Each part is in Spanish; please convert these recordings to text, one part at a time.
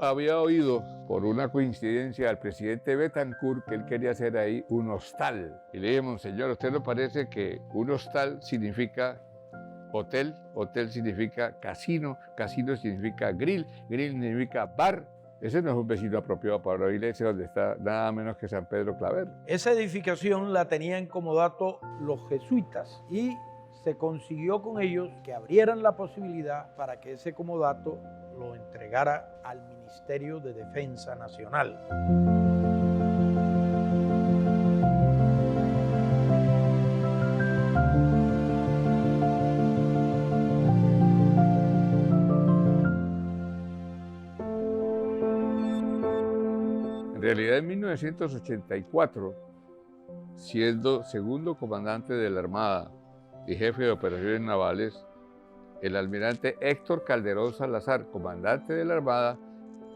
había oído por una coincidencia al presidente Betancourt que él quería hacer ahí un hostal. Y le dije, monseñor, ¿a usted le parece que un hostal significa hotel? Hotel significa casino, casino significa grill, grill significa bar. Ese no es un vecino apropiado para una iglesia donde está nada menos que San Pedro Claver. Esa edificación la tenían como dato los jesuitas y se consiguió con ellos que abrieran la posibilidad para que ese comodato lo entregara al Ministerio de Defensa Nacional. En realidad, en 1984, siendo segundo comandante de la Armada y jefe de operaciones navales, el almirante Héctor Calderón Salazar, comandante de la Armada,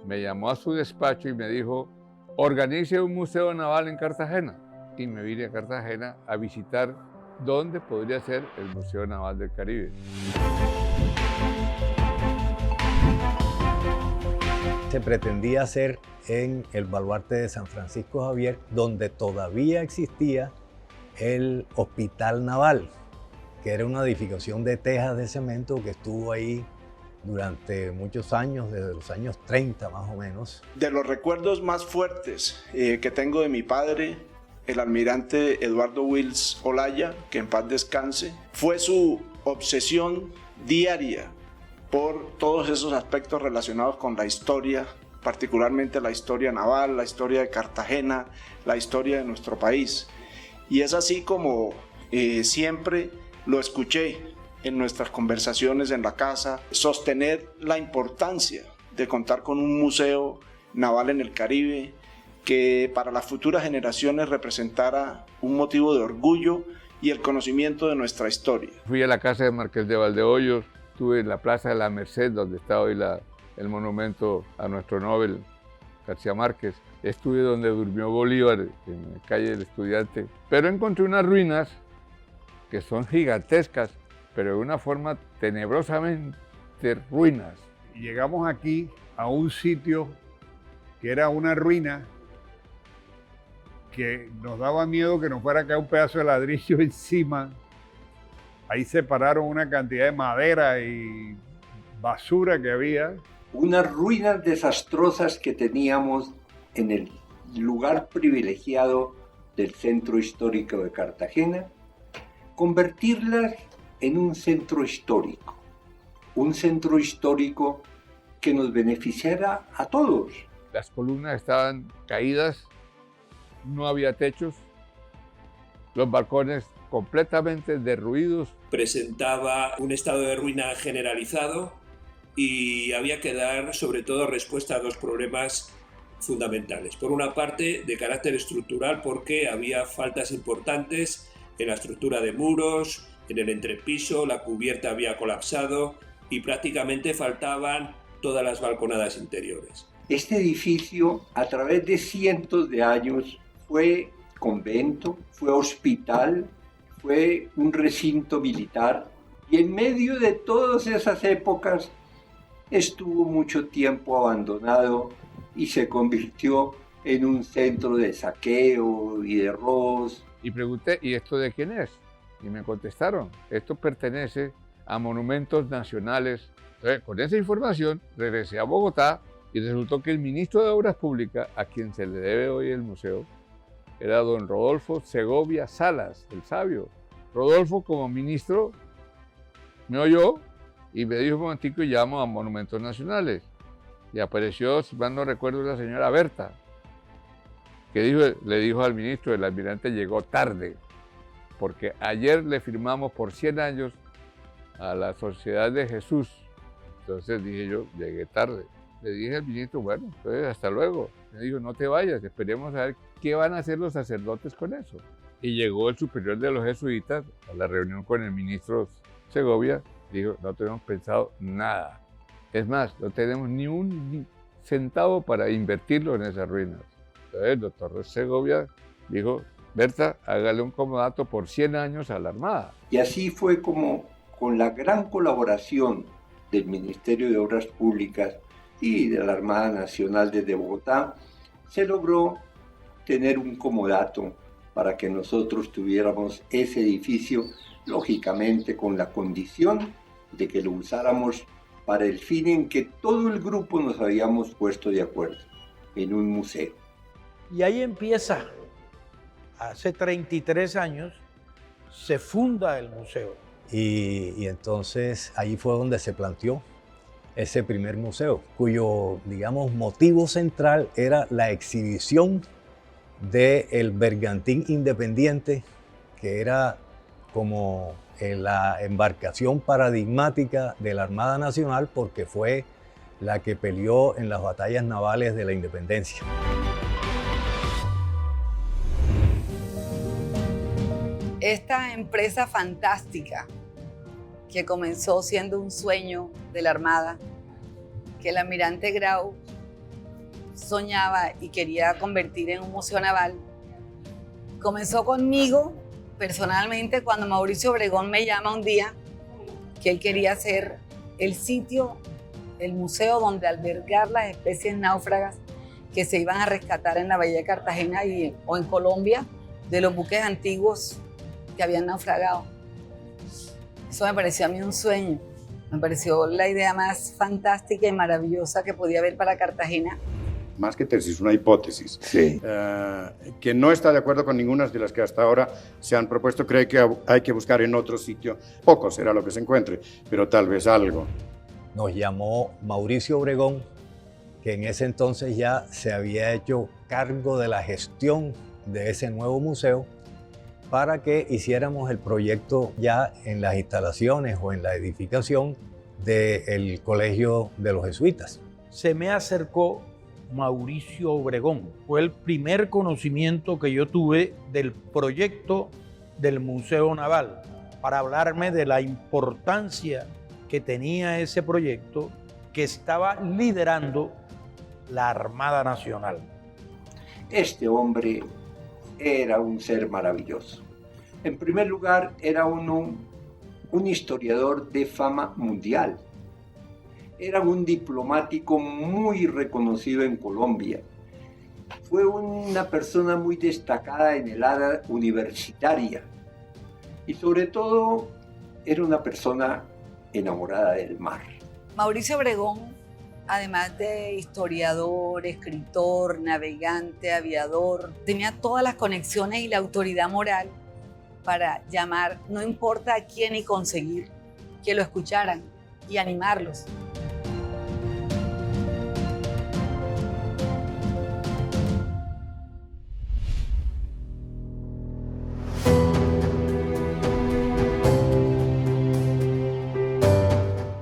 me llamó a su despacho y me dijo, organice un museo naval en Cartagena. Y me vine a Cartagena a visitar dónde podría ser el Museo Naval del Caribe. Se pretendía hacer en el baluarte de San Francisco Javier, donde todavía existía el Hospital Naval, que era una edificación de tejas de cemento que estuvo ahí durante muchos años, desde los años 30 más o menos. De los recuerdos más fuertes que tengo de mi padre, el almirante Eduardo Wills Olaya, que en paz descanse, fue su obsesión diaria por todos esos aspectos relacionados con la historia, particularmente la historia naval, la historia de Cartagena, la historia de nuestro país. Y es así como siempre lo escuché en nuestras conversaciones en la casa, sostener la importancia de contar con un museo naval en el Caribe que para las futuras generaciones representara un motivo de orgullo y el conocimiento de nuestra historia. Fui a la casa de Marqués de Valdehoyos, estuve en la Plaza de la Merced, donde está hoy el monumento a nuestro Nobel, García Márquez. Estuve donde durmió Bolívar, en la calle del Estudiante. Pero encontré unas ruinas que son gigantescas, pero de una forma tenebrosamente ruinas. Y llegamos aquí a un sitio que era una ruina que nos daba miedo que nos fuera a caer un pedazo de ladrillo encima. Ahí separaron una cantidad de madera y basura que había. Unas ruinas desastrosas que teníamos en el lugar privilegiado del centro histórico de Cartagena, convertirlas en un centro histórico que nos beneficiara a todos. Las columnas estaban caídas, no había techos, los balcones completamente derruidos. Presentaba un estado de ruina generalizado y había que dar sobre todo respuesta a dos problemas fundamentales. Por una parte, de carácter estructural, porque había faltas importantes en la estructura de muros, en el entrepiso, la cubierta había colapsado y prácticamente faltaban todas las balconadas interiores. Este edificio, a través de cientos de años, fue convento, fue hospital, fue un recinto militar, y en medio de todas esas épocas estuvo mucho tiempo abandonado y se convirtió en un centro de saqueo y de robos. Y pregunté, ¿y esto de quién es? Y me contestaron, esto pertenece a Monumentos Nacionales. Entonces, con esa información regresé a Bogotá y resultó que el ministro de Obras Públicas, a quien se le debe hoy el museo, era don Rodolfo Segovia Salas, el sabio. Rodolfo, como ministro, me oyó y me dijo un momentico y llamo a Monumentos Nacionales. Y apareció, si mal no recuerdo, la señora Berta, que le dijo al ministro, el almirante llegó tarde, porque ayer le firmamos por 100 años a la Sociedad de Jesús. Entonces dije yo, llegué tarde. Le dije al ministro, bueno, entonces hasta luego. Me dijo, no te vayas, esperemos a ver qué van a hacer los sacerdotes con eso. Y llegó el superior de los jesuitas a la reunión con el ministro Segovia, dijo, no tenemos pensado nada. Es más, no tenemos ni un centavo para invertirlo en esas ruinas. Entonces el doctor Segovia dijo, Berta, hágale un comodato por 100 años a la Armada. Y así fue como, con la gran colaboración del Ministerio de Obras Públicas, y de la Armada Nacional desde Bogotá, se logró tener un comodato para que nosotros tuviéramos ese edificio, lógicamente con la condición de que lo usáramos para el fin en que todo el grupo nos habíamos puesto de acuerdo, en un museo. Y ahí empieza, hace 33 años, se funda el museo. Y entonces ahí fue donde se planteó ese primer museo, cuyo, digamos, motivo central era la exhibición del bergantín independiente, que era como la embarcación paradigmática de la Armada Nacional, porque fue la que peleó en las batallas navales de la independencia. Esta empresa fantástica que comenzó siendo un sueño de la Armada, que el almirante Grau soñaba y quería convertir en un museo naval, comenzó conmigo personalmente cuando Mauricio Obregón me llama un día que él quería hacer el sitio, el museo donde albergar las especies náufragas que se iban a rescatar en la bahía de Cartagena o en Colombia de los buques antiguos que habían naufragado. Eso me pareció a mí un sueño, me pareció la idea más fantástica y maravillosa que podía haber para Cartagena. Más que tesis, una hipótesis, Sí. Que no está de acuerdo con ninguna de las que hasta ahora se han propuesto, cree que hay que buscar en otro sitio. Poco será lo que se encuentre, pero tal vez algo. Nos llamó Mauricio Obregón, que en ese entonces ya se había hecho cargo de la gestión de ese nuevo museo, para que hiciéramos el proyecto ya en las instalaciones o en la edificación del Colegio de los Jesuitas. Se me acercó Mauricio Obregón. Fue el primer conocimiento que yo tuve del proyecto del Museo Naval, para hablarme de la importancia que tenía ese proyecto que estaba liderando la Armada Nacional. Este hombre era un ser maravilloso. En primer lugar, era un historiador de fama mundial. Era un diplomático muy reconocido en Colombia. Fue una persona muy destacada en el área universitaria. Y sobre todo, era una persona enamorada del mar. Mauricio Obregón, además de historiador, escritor, navegante, aviador, tenía todas las conexiones y la autoridad moral para llamar, no importa a quién, y conseguir que lo escucharan y animarlos.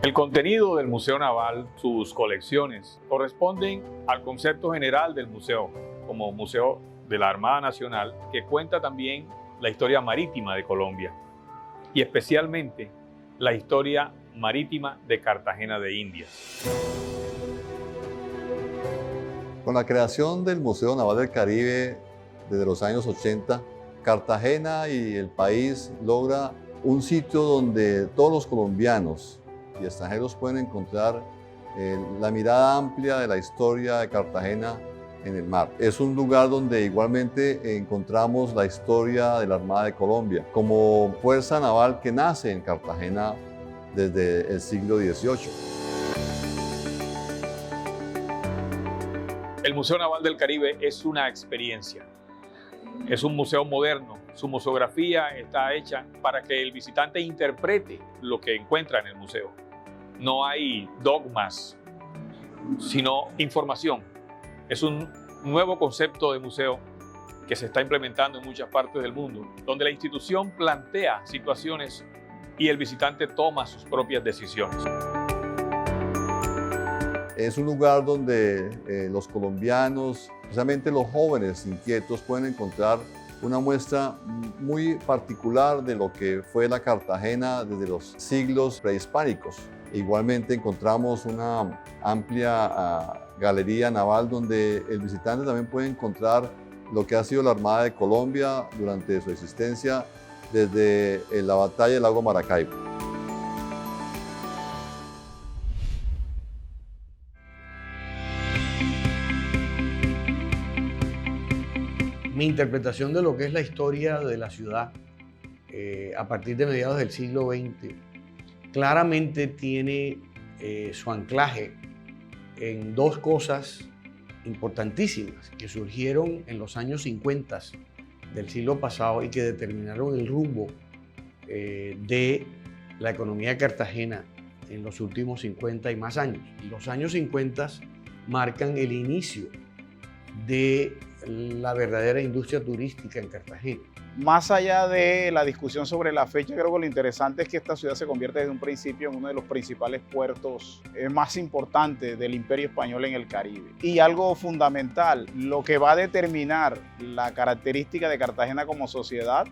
El contenido del Museo Naval, sus colecciones, corresponden al concepto general del museo, como Museo de la Armada Nacional, que cuenta también la historia marítima de Colombia y especialmente la historia marítima de Cartagena de Indias. Con la creación del Museo Naval del Caribe desde los años 80, Cartagena y el país logra un sitio donde todos los colombianos y extranjeros pueden encontrar la mirada amplia de la historia de Cartagena en el mar. Es un lugar donde igualmente encontramos la historia de la Armada de Colombia como fuerza naval que nace en Cartagena desde el siglo XVIII. El Museo Naval del Caribe es una experiencia. Es un museo moderno. Su museografía está hecha para que el visitante interprete lo que encuentra en el museo. No hay dogmas, sino información. Es un nuevo concepto de museo que se está implementando en muchas partes del mundo, donde la institución plantea situaciones y el visitante toma sus propias decisiones. Es un lugar donde los colombianos, especialmente los jóvenes inquietos, pueden encontrar una muestra muy particular de lo que fue la Cartagena desde los siglos prehispánicos. Igualmente encontramos una amplia galería naval donde el visitante también puede encontrar lo que ha sido la Armada de Colombia durante su existencia desde la batalla del lago Maracaibo. Mi interpretación de lo que es la historia de la ciudad a partir de mediados del siglo XX claramente tiene su anclaje en dos cosas importantísimas que surgieron en los años 50 del siglo pasado y que determinaron el rumbo de la economía de Cartagena en los últimos 50 y más años. Los años 50 marcan el inicio de la verdadera industria turística en Cartagena. Más allá de la discusión sobre la fecha, creo que lo interesante es que esta ciudad se convierte desde un principio en uno de los principales puertos más importantes del Imperio Español en el Caribe. Y algo fundamental, lo que va a determinar la característica de Cartagena como sociedad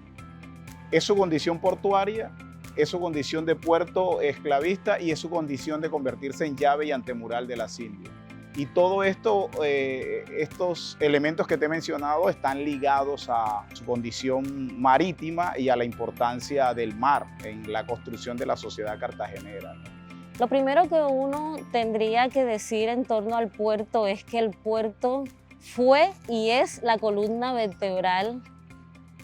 es su condición portuaria, es su condición de puerto esclavista y es su condición de convertirse en llave y antemural de las Indias. Y todo esto, estos elementos que te he mencionado están ligados a su condición marítima y a la importancia del mar en la construcción de la sociedad cartagenera. Lo primero que uno tendría que decir en torno al puerto es que el puerto fue y es la columna vertebral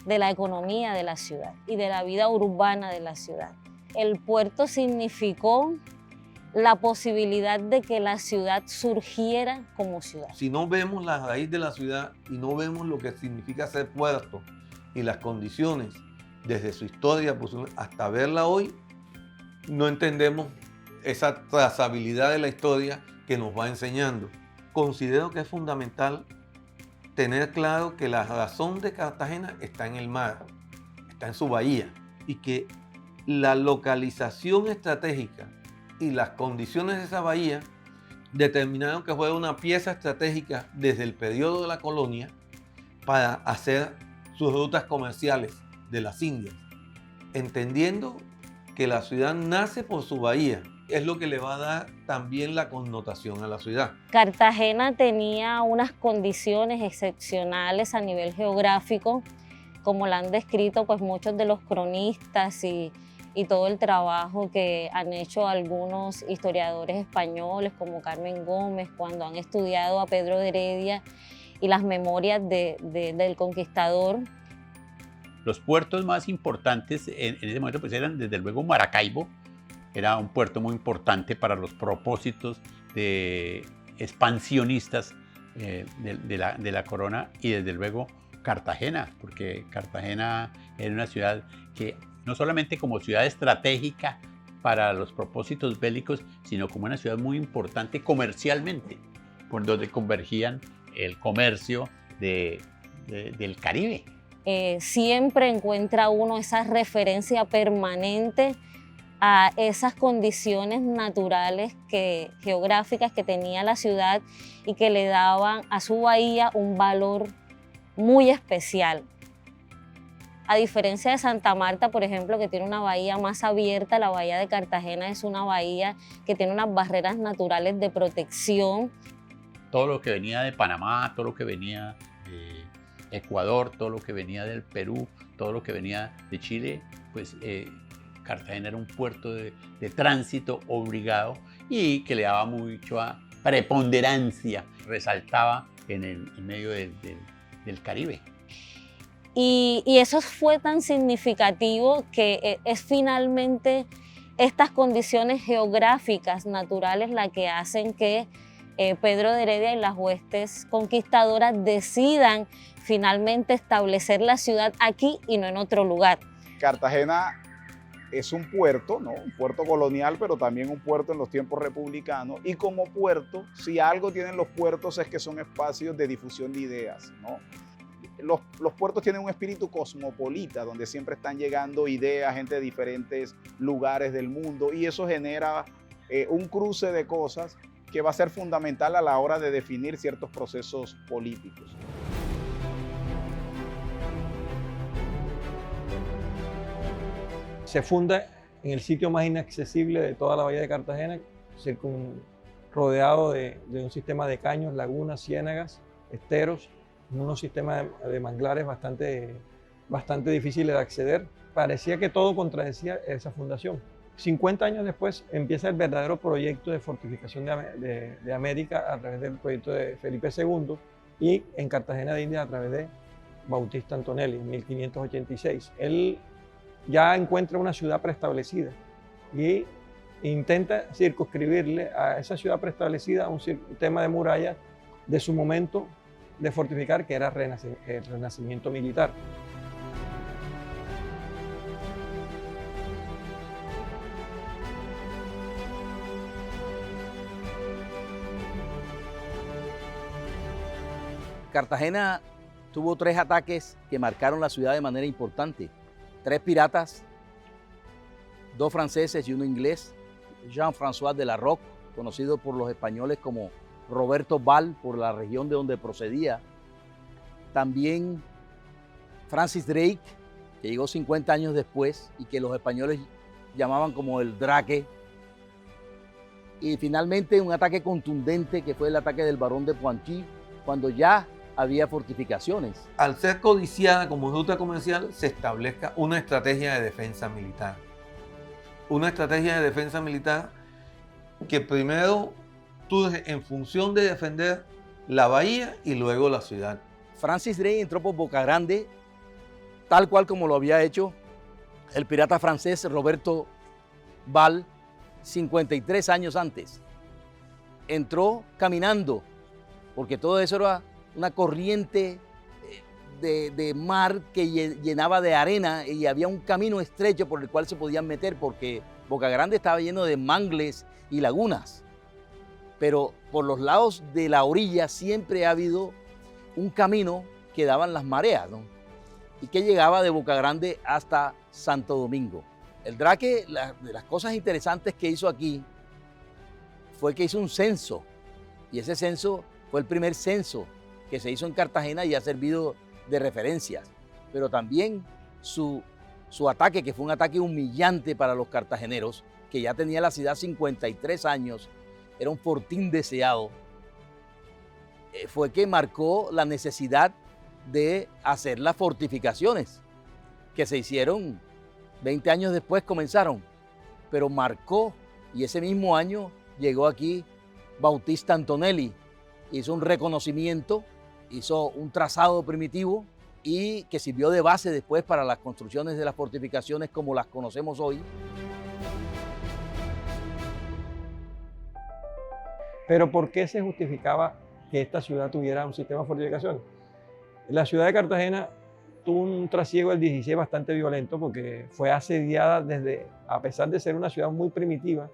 de la economía de la ciudad y de la vida urbana de la ciudad. El puerto significó la posibilidad de que la ciudad surgiera como ciudad. Si no vemos la raíz de la ciudad y no vemos lo que significa ser puerto y las condiciones desde su historia hasta verla hoy, no entendemos esa trazabilidad de la historia que nos va enseñando. Considero que es fundamental tener claro que la razón de Cartagena está en el mar, está en su bahía, y que la localización estratégica y las condiciones de esa bahía determinaron que fue una pieza estratégica desde el periodo de la colonia para hacer sus rutas comerciales de las Indias, entendiendo que la ciudad nace por su bahía, es lo que le va a dar también la connotación a la ciudad. Cartagena tenía unas condiciones excepcionales a nivel geográfico, como la han descrito pues muchos de los cronistas y todo el trabajo que han hecho algunos historiadores españoles como Carmen Gómez cuando han estudiado a Pedro de Heredia y las memorias del conquistador. Los puertos más importantes en ese momento pues eran desde luego Maracaibo, era un puerto muy importante para los propósitos de expansionistas de la corona, y desde luego Cartagena, porque Cartagena era una ciudad que no solamente como ciudad estratégica para los propósitos bélicos, sino como una ciudad muy importante comercialmente, por donde convergían el comercio del Caribe. Siempre encuentra uno esa referencia permanente a esas condiciones naturales geográficas que tenía la ciudad y que le daban a su bahía un valor muy especial. A diferencia de Santa Marta, por ejemplo, que tiene una bahía más abierta, la bahía de Cartagena es una bahía que tiene unas barreras naturales de protección. Todo lo que venía de Panamá, todo lo que venía de Ecuador, todo lo que venía del Perú, todo lo que venía de Chile, pues Cartagena era un puerto de tránsito obligado y que le daba mucha preponderancia, resaltaba en medio del Caribe. Y eso fue tan significativo que es finalmente estas condiciones geográficas naturales las que hacen que Pedro de Heredia y las huestes conquistadoras decidan finalmente establecer la ciudad aquí y no en otro lugar. Cartagena es un puerto, ¿no? Un puerto colonial, pero también un puerto en los tiempos republicanos. Y como puerto, si algo tienen los puertos es que son espacios de difusión de ideas, ¿no? Los puertos tienen un espíritu cosmopolita, donde siempre están llegando ideas, gente de diferentes lugares del mundo, y eso genera un cruce de cosas que va a ser fundamental a la hora de definir ciertos procesos políticos. Se funda en el sitio más inaccesible de toda la bahía de Cartagena, rodeado de un sistema de caños, lagunas, ciénagas, esteros, unos sistemas de manglares bastante difíciles de acceder. Parecía que todo contradecía esa fundación. 50 años después empieza el verdadero proyecto de fortificación de América a través del proyecto de Felipe II y en Cartagena de Indias a través de Bautista Antonelli en 1586. Él ya encuentra una ciudad preestablecida y intenta circunscribirle a esa ciudad preestablecida un sistema de murallas de su momento de fortificar, que era el renacimiento militar. Cartagena tuvo 3 ataques que marcaron la ciudad de manera importante. 3 piratas, 2 franceses y 1 inglés. Jean-François de la Roque, conocido por los españoles como Roberto Ball, por la región de donde procedía. También Francis Drake, que llegó 50 años después y que los españoles llamaban como el Drake. Y finalmente un ataque contundente que fue el ataque del barón de Poitiers, cuando ya había fortificaciones. Al ser codiciada como ruta comercial, se establezca una estrategia de defensa militar. Una estrategia de defensa militar que primero surge en función de defender la bahía y luego la ciudad. Francis Drake entró por Boca Grande, tal cual como lo había hecho el pirata francés Roberto Ball 53 años antes. Entró caminando, porque todo eso era una corriente de mar que llenaba de arena y había un camino estrecho por el cual se podían meter, porque Boca Grande estaba lleno de mangles y lagunas. Pero por los lados de la orilla siempre ha habido un camino que daban las mareas, ¿no? Y que llegaba de Boca Grande hasta Santo Domingo. El Drake, de las cosas interesantes que hizo aquí fue que hizo un censo, y ese censo fue el primer censo que se hizo en Cartagena y ha servido de referencias. Pero también su ataque, que fue un ataque humillante para los cartageneros, que ya tenía la ciudad 53 años, era un fortín deseado, fue que marcó la necesidad de hacer las fortificaciones, que se hicieron 20 años después, comenzaron, pero marcó, y ese mismo año llegó aquí Bautista Antonelli, hizo un reconocimiento, hizo un trazado primitivo y que sirvió de base después para las construcciones de las fortificaciones como las conocemos hoy. Pero ¿por qué se justificaba que esta ciudad tuviera un sistema de fortificaciones? La ciudad de Cartagena tuvo un trasiego del 16 bastante violento porque fue asediada a pesar de ser una ciudad muy primitiva,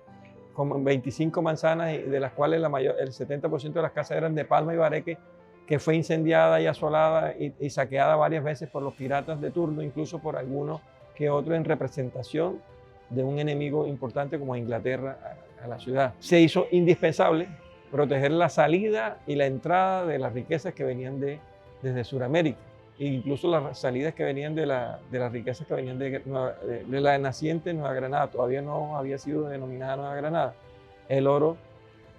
con 25 manzanas, de las cuales el 70% de las casas eran de palma y bareque, que fue incendiada y asolada y saqueada varias veces por los piratas de turno, incluso por algunos que otros en representación de un enemigo importante como Inglaterra a la ciudad. Se hizo indispensable proteger la salida y la entrada de las riquezas que venían desde Sudamérica, e incluso las salidas que venían de las riquezas que venían de la naciente Nueva Granada. Todavía no había sido denominada Nueva Granada. El oro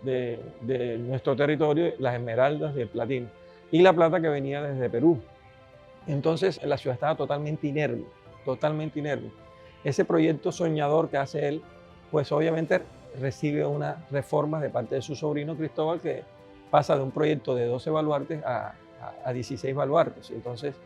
de nuestro territorio, las esmeraldas y el platino, y la plata que venía desde Perú. Entonces la ciudad estaba totalmente inerme, totalmente inerme. Ese proyecto soñador que hace él, pues obviamente recibe unas reformas de parte de su sobrino Cristóbal, que pasa de un proyecto de 12 baluartes a 16 baluartes. Entonces,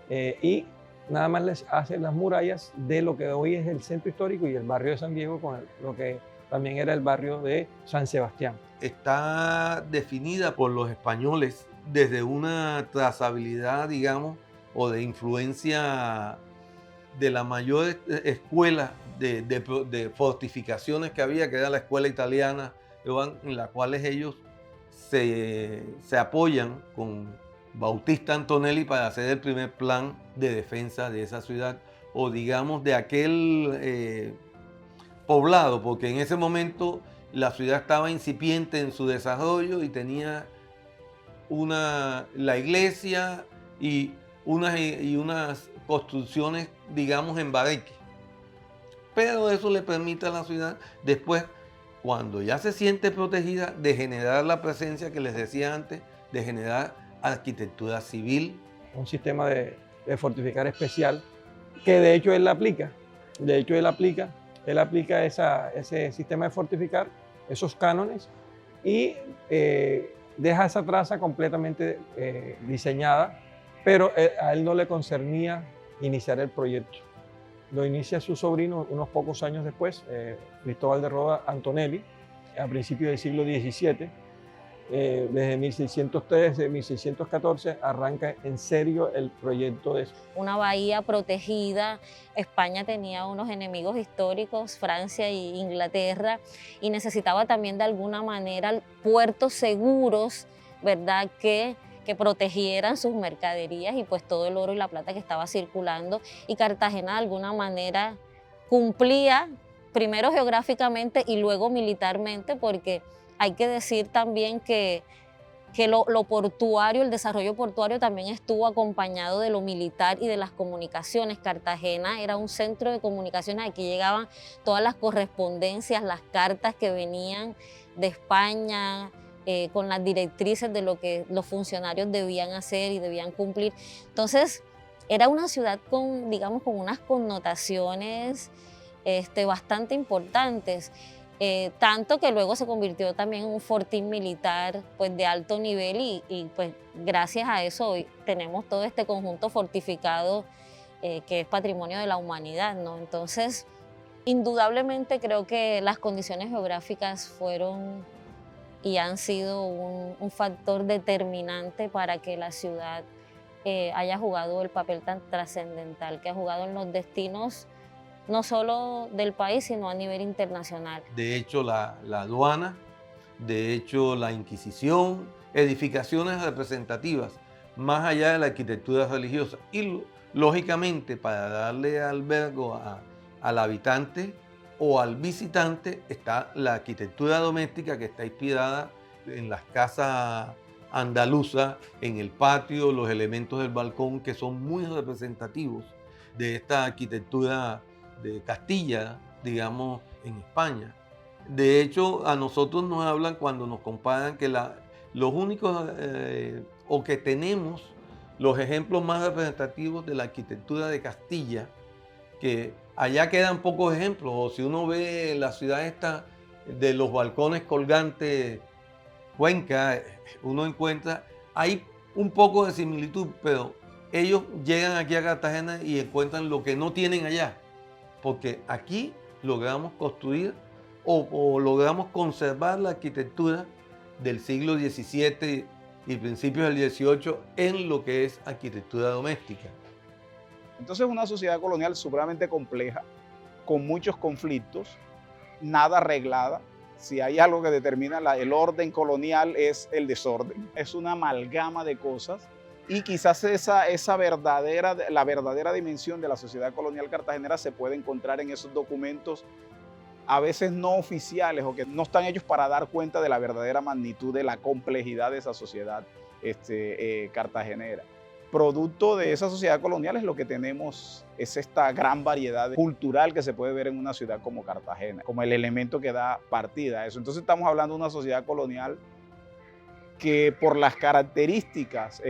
y nada más les hace las murallas de lo que hoy es el centro histórico y el barrio de San Diego, con lo que también era el barrio de San Sebastián. Está definida por los españoles desde una trazabilidad, digamos, o de influencia de la mayor escuela de fortificaciones que había, que era la escuela italiana, en las cuales ellos se apoyan con Bautista Antonelli para hacer el primer plan de defensa de esa ciudad, o digamos de aquel poblado, porque en ese momento la ciudad estaba incipiente en su desarrollo y tenía la iglesia y unas construcciones, digamos, en bareque. Pero eso le permite a la ciudad después, cuando ya se siente protegida, de generar la presencia que les decía antes, de generar arquitectura civil. Un sistema de fortificar especial que de hecho él aplica. De hecho él aplica ese sistema de fortificar, esos cánones, y deja esa traza completamente diseñada pero a él no le concernía iniciar el proyecto. Lo inicia su sobrino unos pocos años después, Cristóbal de Roda Antonelli, a principios del siglo XVII. Desde 1603, de 1614 arranca en serio el proyecto de una bahía protegida. España tenía unos enemigos históricos, Francia e Inglaterra, y necesitaba también de alguna manera puertos seguros, ¿verdad?, que protegieran sus mercaderías y pues todo el oro y la plata que estaba circulando, y Cartagena de alguna manera cumplía primero geográficamente y luego militarmente, porque hay que decir también que lo portuario, el desarrollo portuario también estuvo acompañado de lo militar y de las comunicaciones. Cartagena era un centro de comunicaciones, aquí llegaban todas las correspondencias, las cartas que venían de España, con las directrices de lo que los funcionarios debían hacer y debían cumplir. Entonces, era una ciudad con, digamos, con unas connotaciones bastante importantes. Tanto que luego se convirtió también en un fortín militar pues, de alto nivel y pues gracias a eso hoy tenemos todo este conjunto fortificado que es patrimonio de la humanidad, ¿no? Entonces, indudablemente creo que las condiciones geográficas fueron y han sido un factor determinante para que la ciudad haya jugado el papel tan trascendental que ha jugado en los destinos no solo del país, sino a nivel internacional. De hecho, la aduana, de hecho, la Inquisición, edificaciones representativas, más allá de la arquitectura religiosa. Y, lógicamente, para darle albergo al habitante o al visitante, está la arquitectura doméstica que está inspirada en las casas andaluzas, en el patio, los elementos del balcón, que son muy representativos de esta arquitectura de Castilla, digamos, en España. De hecho, a nosotros nos hablan cuando nos comparan que los únicos o que tenemos los ejemplos más representativos de la arquitectura de Castilla, que allá quedan pocos ejemplos, o si uno ve la ciudad esta de los balcones colgantes, Cuenca, uno encuentra, hay un poco de similitud, pero ellos llegan aquí a Cartagena y encuentran lo que no tienen allá. Porque aquí logramos construir o logramos conservar la arquitectura del siglo XVII y principios del XVIII en lo que es arquitectura doméstica. Entonces, una sociedad colonial supremamente compleja, con muchos conflictos, nada arreglada. Si hay algo que determina el orden colonial es el desorden. Es una amalgama de cosas. Y quizás la verdadera dimensión de la sociedad colonial cartagenera se puede encontrar en esos documentos a veces no oficiales o que no están hechos para dar cuenta de la verdadera magnitud de la complejidad de esa sociedad cartagenera. Producto de esa sociedad colonial es lo que tenemos, es esta gran variedad cultural que se puede ver en una ciudad como Cartagena, como el elemento que da partida a eso. Entonces estamos hablando de una sociedad colonial que por las características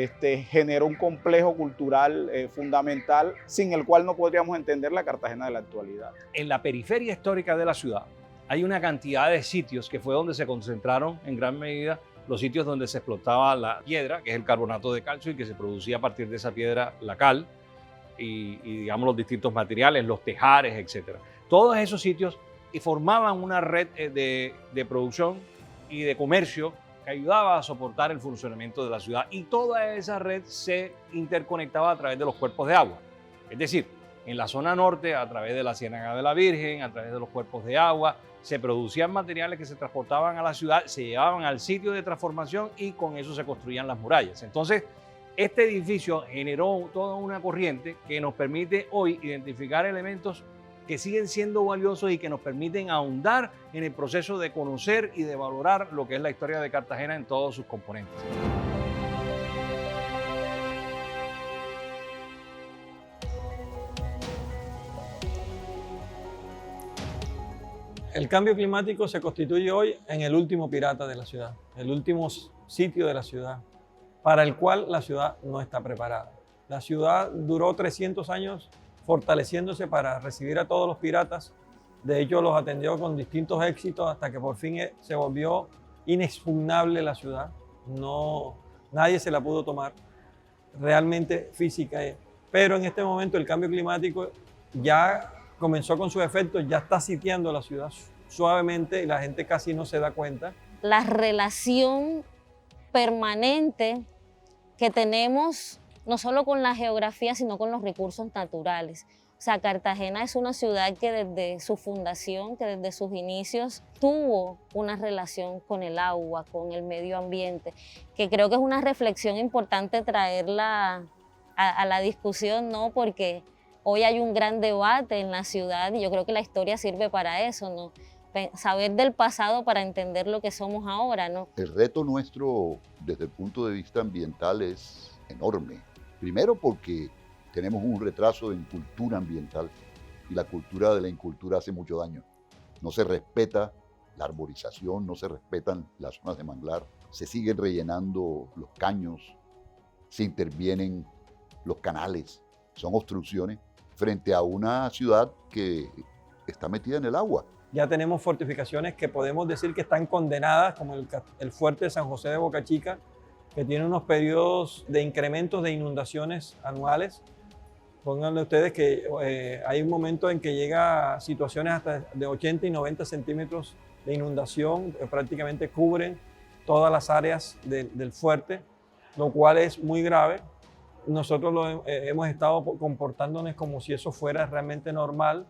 generó un complejo cultural fundamental sin el cual no podríamos entender la Cartagena de la actualidad. En la periferia histórica de la ciudad hay una cantidad de sitios que fue donde se concentraron en gran medida los sitios donde se explotaba la piedra, que es el carbonato de calcio, y que se producía a partir de esa piedra la cal y digamos los distintos materiales, los tejares, etc. Todos esos sitios formaban una red de producción y de comercio que ayudaba a soportar el funcionamiento de la ciudad, y toda esa red se interconectaba a través de los cuerpos de agua. Es decir, en la zona norte, a través de la Ciénaga de la Virgen, a través de los cuerpos de agua, se producían materiales que se transportaban a la ciudad, se llevaban al sitio de transformación y con eso se construían las murallas. Entonces, este edificio generó toda una corriente que nos permite hoy identificar elementos que siguen siendo valiosos y que nos permiten ahondar en el proceso de conocer y de valorar lo que es la historia de Cartagena en todos sus componentes. El cambio climático se constituye hoy en el último pirata de la ciudad, el último sitio de la ciudad, para el cual la ciudad no está preparada. La ciudad duró 300 años fortaleciéndose para recibir a todos los piratas. De hecho, los atendió con distintos éxitos hasta que por fin se volvió inexpugnable la ciudad. Nadie se la pudo tomar. realmente física es. Pero en este momento el cambio climático ya comenzó con sus efectos, ya está sitiando la ciudad suavemente y la gente casi no se da cuenta. La relación permanente que tenemos no solo con la geografía, sino con los recursos naturales. O sea, Cartagena es una ciudad que desde su fundación, que desde sus inicios tuvo una relación con el agua, con el medio ambiente, que creo que es una reflexión importante traerla a la discusión, ¿no? Porque hoy hay un gran debate en la ciudad y yo creo que la historia sirve para eso, ¿no? Saber del pasado para entender lo que somos ahora, ¿no? El reto nuestro desde el punto de vista ambiental es enorme. Primero porque tenemos un retraso en cultura ambiental y la cultura de la incultura hace mucho daño. No se respeta la arborización, no se respetan las zonas de manglar, se siguen rellenando los caños, se intervienen los canales, son obstrucciones frente a una ciudad que está metida en el agua. Ya tenemos fortificaciones que podemos decir que están condenadas, como el fuerte de San José de Boca Chica, que tiene unos periodos de incrementos de inundaciones anuales. Pónganle ustedes que hay un momento en que llega a situaciones hasta de 80 y 90 centímetros de inundación, que prácticamente cubren todas las áreas del fuerte, lo cual es muy grave. Nosotros hemos estado comportándonos como si eso fuera realmente normal.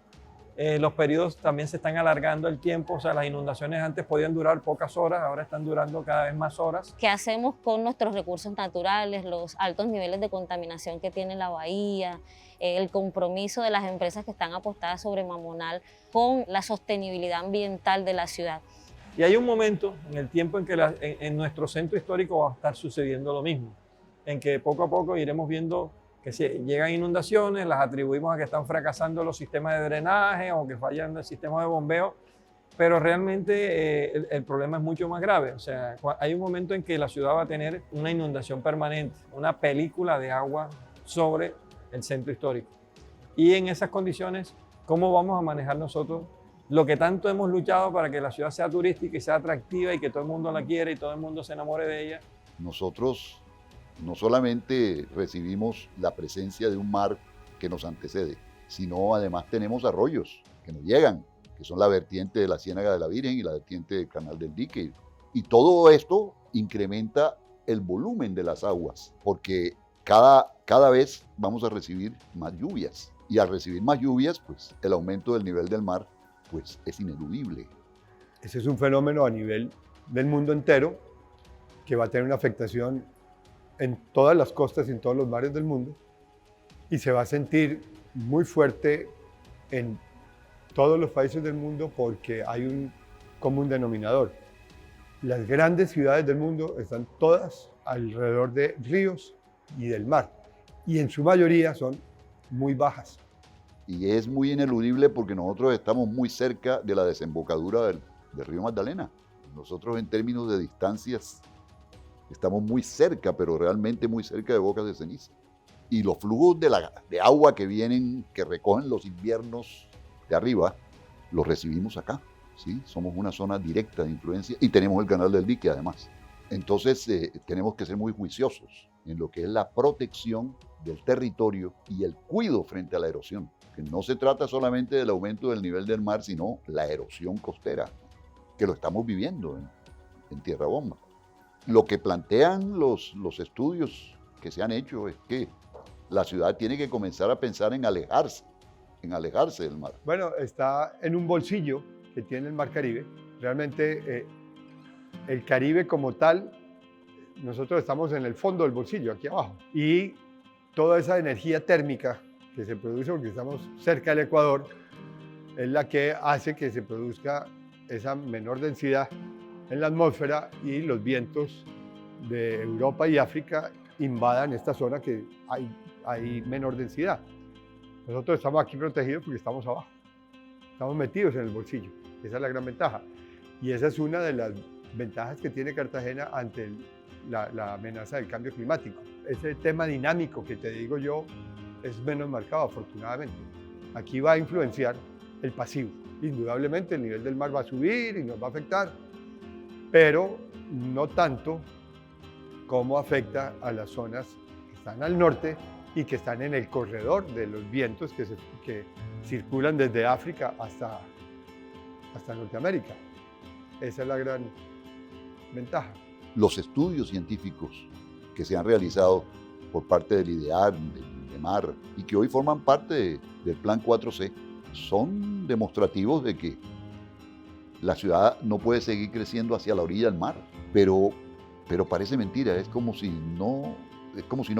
Los periodos también se están alargando el tiempo, o sea, las inundaciones antes podían durar pocas horas, ahora están durando cada vez más horas. ¿Qué hacemos con nuestros recursos naturales, los altos niveles de contaminación que tiene la bahía, el compromiso de las empresas que están apostadas sobre Mamonal con la sostenibilidad ambiental de la ciudad? Y hay un momento en el tiempo en que en nuestro centro histórico va a estar sucediendo lo mismo, en que poco a poco iremos viendo que si llegan inundaciones, las atribuimos a que están fracasando los sistemas de drenaje o que fallan el sistema de bombeo, pero realmente el problema es mucho más grave. O sea, hay un momento en que la ciudad va a tener una inundación permanente, una película de agua sobre el centro histórico. Y en esas condiciones, ¿cómo vamos a manejar nosotros lo que tanto hemos luchado para que la ciudad sea turística y sea atractiva y que todo el mundo la quiera y todo el mundo se enamore de ella? Nosotros no solamente recibimos la presencia de un mar que nos antecede, sino además tenemos arroyos que nos llegan, que son la vertiente de la Ciénaga de la Virgen y la vertiente del Canal del Dique. Y todo esto incrementa el volumen de las aguas, porque cada vez vamos a recibir más lluvias. Y al recibir más lluvias, pues el aumento del nivel del mar pues, es ineludible. Ese es un fenómeno a nivel del mundo entero que va a tener una afectación en todas las costas y en todos los mares del mundo y se va a sentir muy fuerte en todos los países del mundo porque hay un común denominador. Las grandes ciudades del mundo están todas alrededor de ríos y del mar y en su mayoría son muy bajas. Y es muy ineludible porque nosotros estamos muy cerca de la desembocadura del río Magdalena. Nosotros en términos de distancias estamos muy cerca, pero realmente muy cerca de Bocas de Ceniza. Y los flujos de agua que vienen, que recogen los inviernos de arriba, los recibimos acá. ¿Sí? Somos una zona directa de influencia y tenemos el Canal del Dique además. Entonces tenemos que ser muy juiciosos en lo que es la protección del territorio y el cuidado frente a la erosión. Que no se trata solamente del aumento del nivel del mar, sino la erosión costera, que lo estamos viviendo en Tierra Bomba. Lo que plantean los estudios que se han hecho es que la ciudad tiene que comenzar a pensar en alejarse del mar. Bueno, está en un bolsillo que tiene el Mar Caribe. Realmente el Caribe como tal, nosotros estamos en el fondo del bolsillo, aquí abajo. Y toda esa energía térmica que se produce porque estamos cerca del Ecuador es la que hace que se produzca esa menor densidad en la atmósfera y los vientos de Europa y África invadan esta zona que hay menor densidad. Nosotros estamos aquí protegidos porque estamos abajo, estamos metidos en el bolsillo, esa es la gran ventaja. Y esa es una de las ventajas que tiene Cartagena ante la amenaza del cambio climático. Ese tema dinámico que te digo yo es menos marcado afortunadamente. Aquí va a influenciar el pasivo. Indudablemente el nivel del mar va a subir y nos va a afectar, pero no tanto como afecta a las zonas que están al norte y que están en el corredor de los vientos que circulan desde África hasta Norteamérica. Esa es la gran ventaja. Los estudios científicos que se han realizado por parte del IDEAR, de MAR, y que hoy forman parte del Plan 4C, son demostrativos de que la ciudad no puede seguir creciendo hacia la orilla del mar, pero parece mentira, es como si no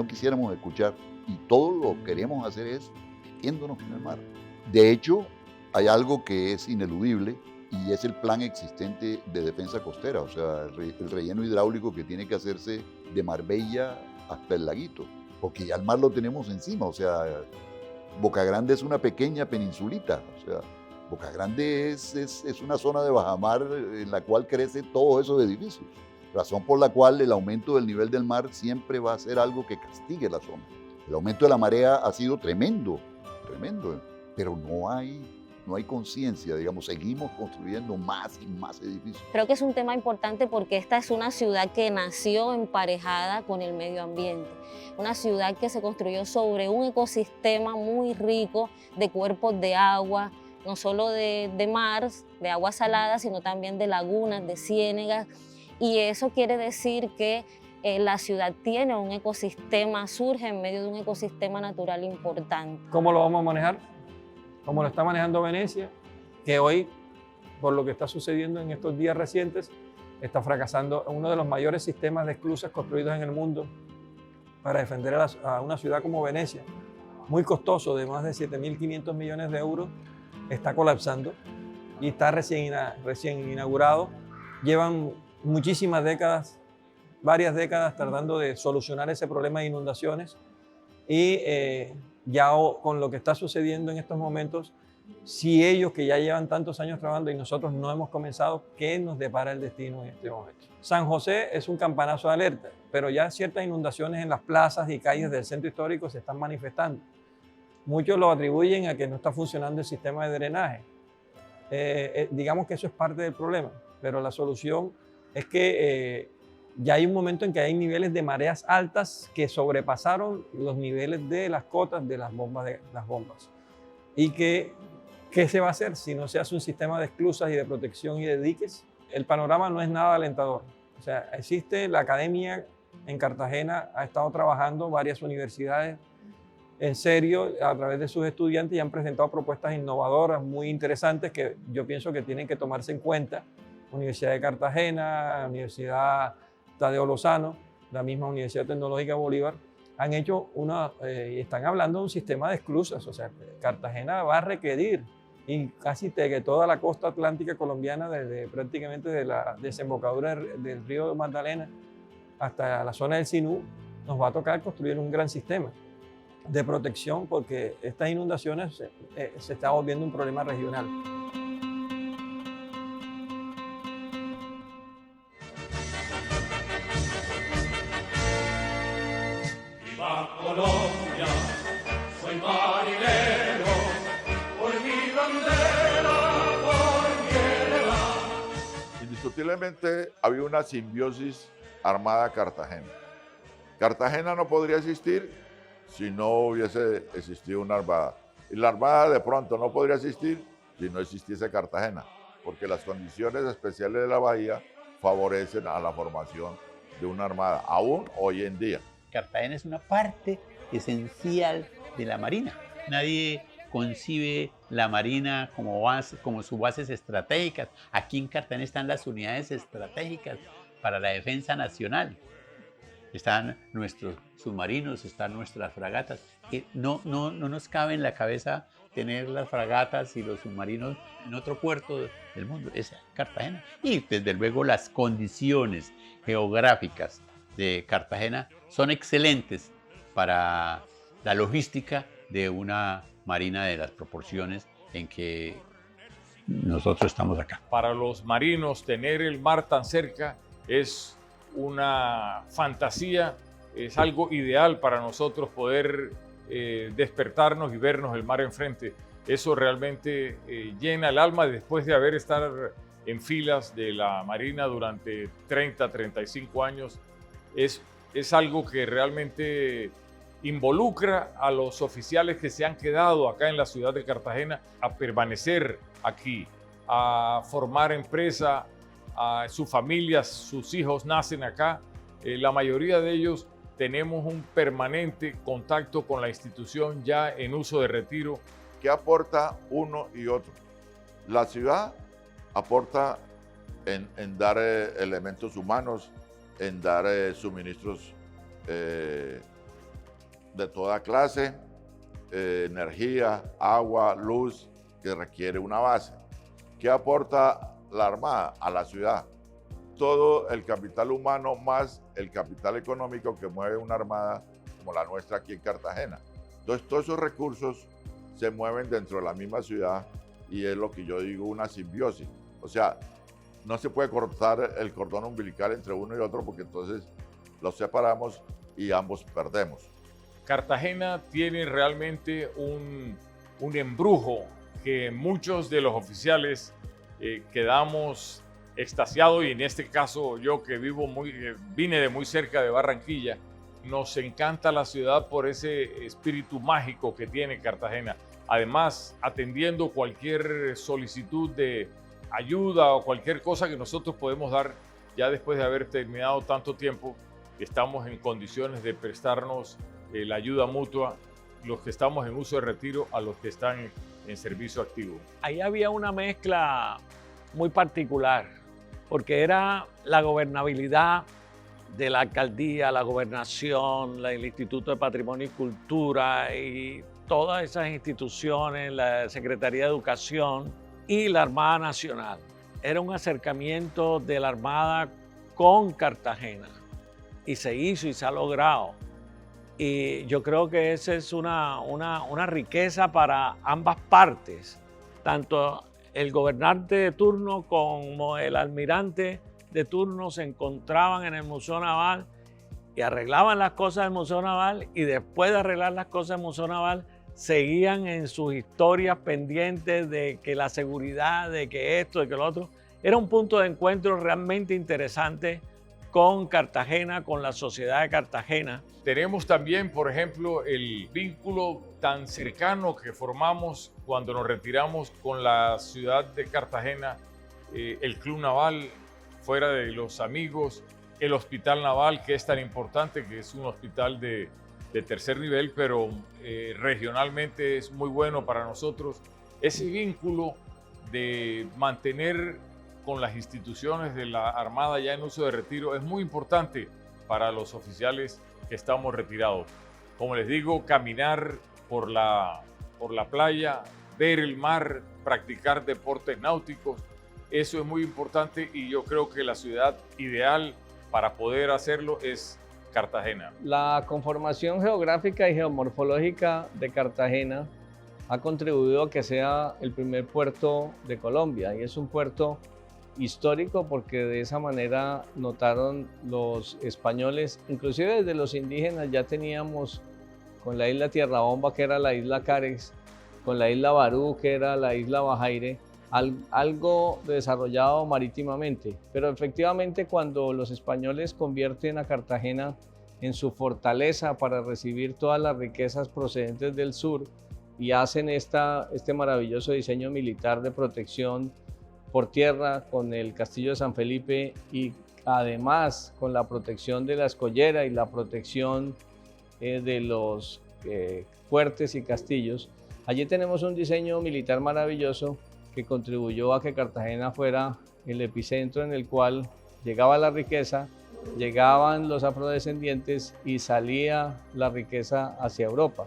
quisiéramos escuchar, y todo lo que queremos hacer es metiéndonos en el mar. De hecho, hay algo que es ineludible y es el plan existente de defensa costera, o sea, el relleno hidráulico que tiene que hacerse de Marbella hasta el laguito, porque ya el mar lo tenemos encima, o sea, Boca Grande es una pequeña peninsulita, o sea, Boca Grande es una zona de bajamar en la cual crecen todos esos edificios, razón por la cual el aumento del nivel del mar siempre va a ser algo que castigue la zona. El aumento de la marea ha sido tremendo, pero no hay conciencia, digamos, seguimos construyendo más y más edificios. Creo que es un tema importante porque esta es una ciudad que nació emparejada con el medio ambiente, una ciudad que se construyó sobre un ecosistema muy rico de cuerpos de agua, no solo de mar, de agua salada, sino también de lagunas, de ciénegas, y eso quiere decir que la ciudad tiene un ecosistema, surge en medio de un ecosistema natural importante. ¿Cómo lo vamos a manejar? Como lo está manejando Venecia, que hoy, por lo que está sucediendo en estos días recientes, está fracasando uno de los mayores sistemas de esclusas construidos en el mundo para defender a una ciudad como Venecia, muy costoso, de más de 7.500 millones de euros, está colapsando y está recién inaugurado. Llevan muchísimas décadas, varias décadas tardando de solucionar ese problema de inundaciones y ya con lo que está sucediendo en estos momentos, si ellos que ya llevan tantos años trabajando y nosotros no hemos comenzado, ¿qué nos depara el destino en este momento? San José es un campanazo de alerta, pero ya ciertas inundaciones en las plazas y calles del centro histórico se están manifestando. Muchos lo atribuyen a que no está funcionando el sistema de drenaje. Digamos que eso es parte del problema, pero la solución es que ya hay un momento en que hay niveles de mareas altas que sobrepasaron los niveles de las cotas de las bombas. Y ¿qué se va a hacer si no se hace un sistema de esclusas y de protección y de diques? El panorama no es nada alentador. O sea, existe la academia en Cartagena, ha estado trabajando varias universidades en serio a través de sus estudiantes y han presentado propuestas innovadoras muy interesantes que yo pienso que tienen que tomarse en cuenta. Universidad de Cartagena, Universidad Tadeo Lozano, la misma Universidad Tecnológica Bolívar, han hecho y están hablando de un sistema de esclusas. O sea, Cartagena va a requerir, y casi que toda la costa atlántica colombiana, desde prácticamente de la desembocadura del río Magdalena hasta la zona del Sinú, nos va a tocar construir un gran sistema de protección porque estas inundaciones se está volviendo un problema regional. Colombia, soy marinero, por mi bandera, por mi heredad. Indiscutiblemente había una simbiosis Armada-Cartagena. Cartagena no podría existir si no hubiese existido una armada. Y la armada de pronto no podría existir si no existiese Cartagena, porque las condiciones especiales de la bahía favorecen a la formación de una armada, aún hoy en día. Cartagena es una parte esencial de la Marina. Nadie concibe la Marina como sus bases estratégicas. Aquí en Cartagena están las unidades estratégicas para la defensa nacional. Están nuestros submarinos, están nuestras fragatas. No nos cabe en la cabeza tener las fragatas y los submarinos en otro puerto del mundo. Es Cartagena. Y desde luego las condiciones geográficas de Cartagena son excelentes para la logística de una marina de las proporciones en que nosotros estamos acá. Para los marinos, tener el mar tan cerca es una fantasía, es algo ideal para nosotros poder despertarnos y vernos el mar enfrente. Eso realmente llena el alma después de haber estado en filas de la Marina durante 30, 35 años. Es algo que realmente involucra a los oficiales que se han quedado acá en la ciudad de Cartagena a permanecer aquí, a formar empresa, a sus familias, sus hijos nacen acá. La mayoría de ellos tenemos un permanente contacto con la institución ya en uso de retiro. ¿Qué aporta uno y otro? La ciudad aporta en dar elementos humanos, en dar suministros de toda clase, energía, agua, luz, que requiere una base. ¿Qué aporta la Armada a la ciudad? Todo el capital humano más el capital económico que mueve una armada como la nuestra aquí en Cartagena. Entonces, todos esos recursos se mueven dentro de la misma ciudad y es lo que yo digo, una simbiosis. O sea, no se puede cortar el cordón umbilical entre uno y otro porque entonces los separamos y ambos perdemos. Cartagena tiene realmente un embrujo que muchos de los oficiales quedamos extasiados, y en este caso yo que vine de muy cerca de Barranquilla, nos encanta la ciudad por ese espíritu mágico que tiene Cartagena. Además, atendiendo cualquier solicitud de ayuda o cualquier cosa que nosotros podemos dar, ya después de haber terminado tanto tiempo, estamos en condiciones de prestarnos la ayuda mutua, los que estamos en uso de retiro a los que están en servicio activo. Ahí había una mezcla muy particular, porque era la gobernabilidad de la alcaldía, la gobernación, el Instituto de Patrimonio y Cultura y todas esas instituciones, la Secretaría de Educación y la Armada Nacional. Era un acercamiento de la Armada con Cartagena y se hizo y se ha logrado. Y yo creo que esa es una riqueza para ambas partes, tanto el gobernante de turno como el almirante de turno se encontraban en el Museo Naval y arreglaban las cosas del Museo Naval, y después de arreglar las cosas del Museo Naval seguían en sus historias pendientes de que la seguridad, de que esto, de que lo otro. Era un punto de encuentro realmente interesante con Cartagena, con la sociedad de Cartagena. Tenemos también, por ejemplo, el vínculo tan cercano que formamos cuando nos retiramos con la ciudad de Cartagena, el Club Naval, fuera de los amigos, el Hospital Naval, que es tan importante, que es un hospital de tercer nivel, pero regionalmente es muy bueno para nosotros. Ese vínculo de mantener con las instituciones de la Armada ya en uso de retiro es muy importante para los oficiales que estamos retirados. Como les digo, caminar por la playa, ver el mar, practicar deportes náuticos, eso es muy importante, y yo creo que la ciudad ideal para poder hacerlo es Cartagena. La conformación geográfica y geomorfológica de Cartagena ha contribuido a que sea el primer puerto de Colombia, y es un puerto histórico porque de esa manera notaron los españoles, inclusive desde los indígenas ya teníamos con la isla Tierra Bomba, que era la isla Carex, con la isla Barú, que era la isla Bajaire, algo desarrollado marítimamente. Pero efectivamente cuando los españoles convierten a Cartagena en su fortaleza para recibir todas las riquezas procedentes del sur y hacen este maravilloso diseño militar de protección por tierra con el Castillo de San Felipe, y además con la protección de la escollera y la protección de los fuertes y castillos. Allí tenemos un diseño militar maravilloso que contribuyó a que Cartagena fuera el epicentro en el cual llegaba la riqueza, llegaban los afrodescendientes y salía la riqueza hacia Europa.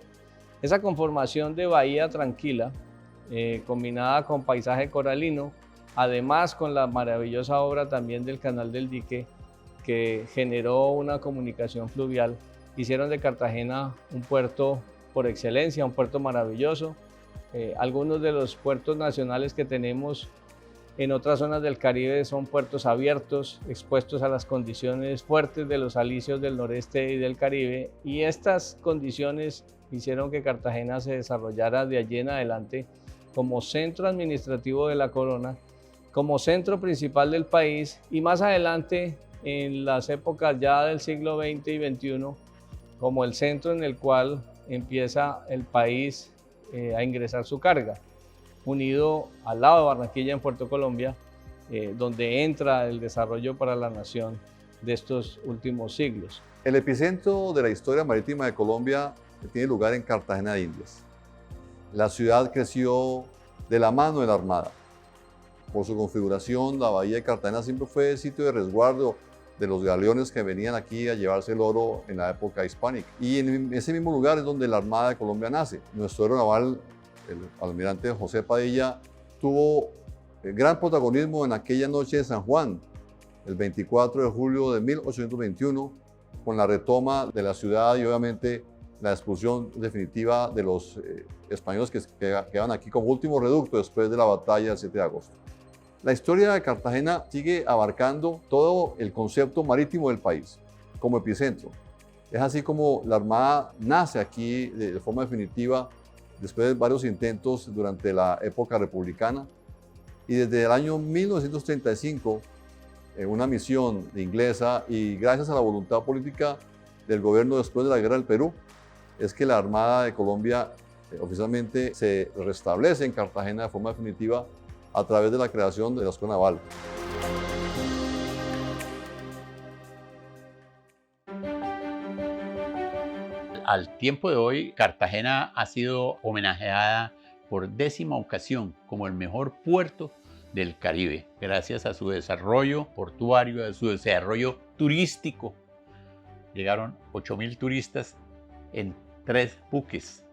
Esa conformación de bahía tranquila, combinada con paisaje coralino, además con la maravillosa obra también del Canal del Dique, que generó una comunicación fluvial, hicieron de Cartagena un puerto por excelencia, un puerto maravilloso. Algunos de los puertos nacionales que tenemos en otras zonas del Caribe son puertos abiertos, expuestos a las condiciones fuertes de los alisios del noreste y del Caribe, y estas condiciones hicieron que Cartagena se desarrollara de allí en adelante como centro administrativo de la corona, como centro principal del país, y más adelante, en las épocas ya del siglo XX y XXI, como el centro en el cual empieza el país a ingresar su carga, unido al lado de Barranquilla en Puerto Colombia, donde entra el desarrollo para la nación de estos últimos siglos. El epicentro de la historia marítima de Colombia tiene lugar en Cartagena de Indias. La ciudad creció de la mano de la Armada. Por su configuración, la bahía de Cartagena siempre fue sitio de resguardo de los galeones que venían aquí a llevarse el oro en la época hispánica. Y en ese mismo lugar es donde la Armada de Colombia nace. Nuestro héroe naval, el almirante José Padilla, tuvo gran protagonismo en aquella noche de San Juan, el 24 de julio de 1821, con la retoma de la ciudad y obviamente la expulsión definitiva de los españoles que quedaban aquí como último reducto después de la batalla del 7 de agosto. La historia de Cartagena sigue abarcando todo el concepto marítimo del país como epicentro. Es así como la Armada nace aquí de forma definitiva después de varios intentos durante la época republicana, y desde el año 1935, en una misión inglesa y gracias a la voluntad política del gobierno después de la Guerra del Perú, es que la Armada de Colombia oficialmente se restablece en Cartagena de forma definitiva a través de la creación de la Escuela Naval. Al tiempo de hoy, Cartagena ha sido homenajeada por 10ª ocasión como el mejor puerto del Caribe, gracias a su desarrollo portuario, a su desarrollo turístico. Llegaron 8.000 turistas en 3 buques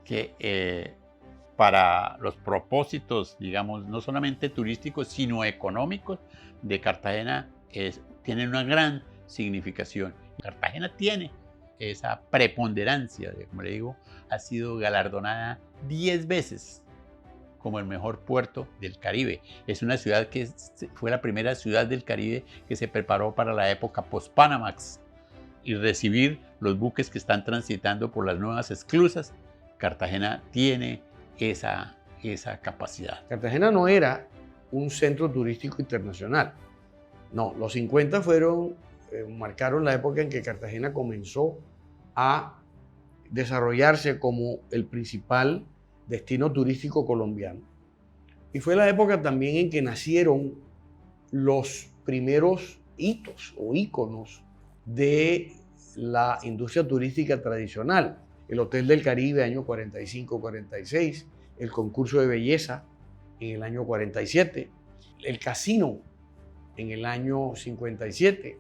que para los propósitos, digamos, no solamente turísticos, sino económicos de Cartagena tienen una gran significación. Cartagena tiene esa preponderancia, como le digo, ha sido galardonada 10 veces como el mejor puerto del Caribe. Es una ciudad que fue la primera ciudad del Caribe que se preparó para la época post-Panamax y recibir los buques que están transitando por las nuevas esclusas. Cartagena tiene esa capacidad. Cartagena no era un centro turístico internacional. No, los 50 marcaron la época en que Cartagena comenzó a desarrollarse como el principal destino turístico colombiano. Y fue la época también en que nacieron los primeros hitos o íconos de la industria turística tradicional. El Hotel del Caribe, año 45-46, el concurso de belleza en el año 47, el casino en el año 57,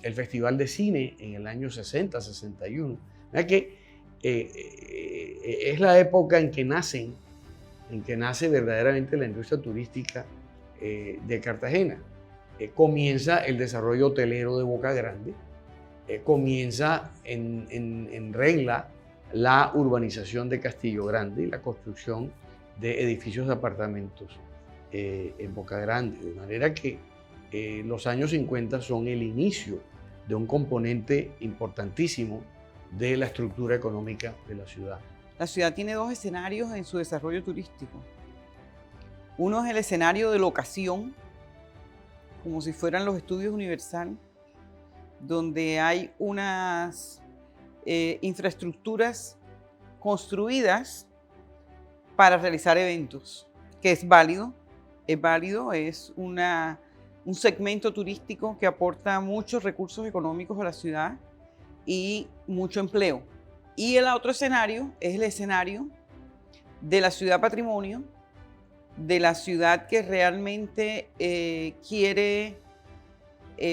el Festival de Cine en el año 60-61. Es la época en que nace verdaderamente la industria turística de Cartagena. Comienza el desarrollo hotelero de Boca Grande, comienza en regla la urbanización de Castillo Grande y la construcción de edificios de apartamentos en Boca Grande. De manera que los años 50 son el inicio de un componente importantísimo de la estructura económica de la ciudad. La ciudad tiene 2 escenarios en su desarrollo turístico. Uno es el escenario de locación, como si fueran los estudios Universal, donde hay unas infraestructuras construidas para realizar eventos, que es válido, es un segmento turístico que aporta muchos recursos económicos a la ciudad y mucho empleo. Y el otro escenario es el escenario de la ciudad patrimonio, de la ciudad que realmente quiere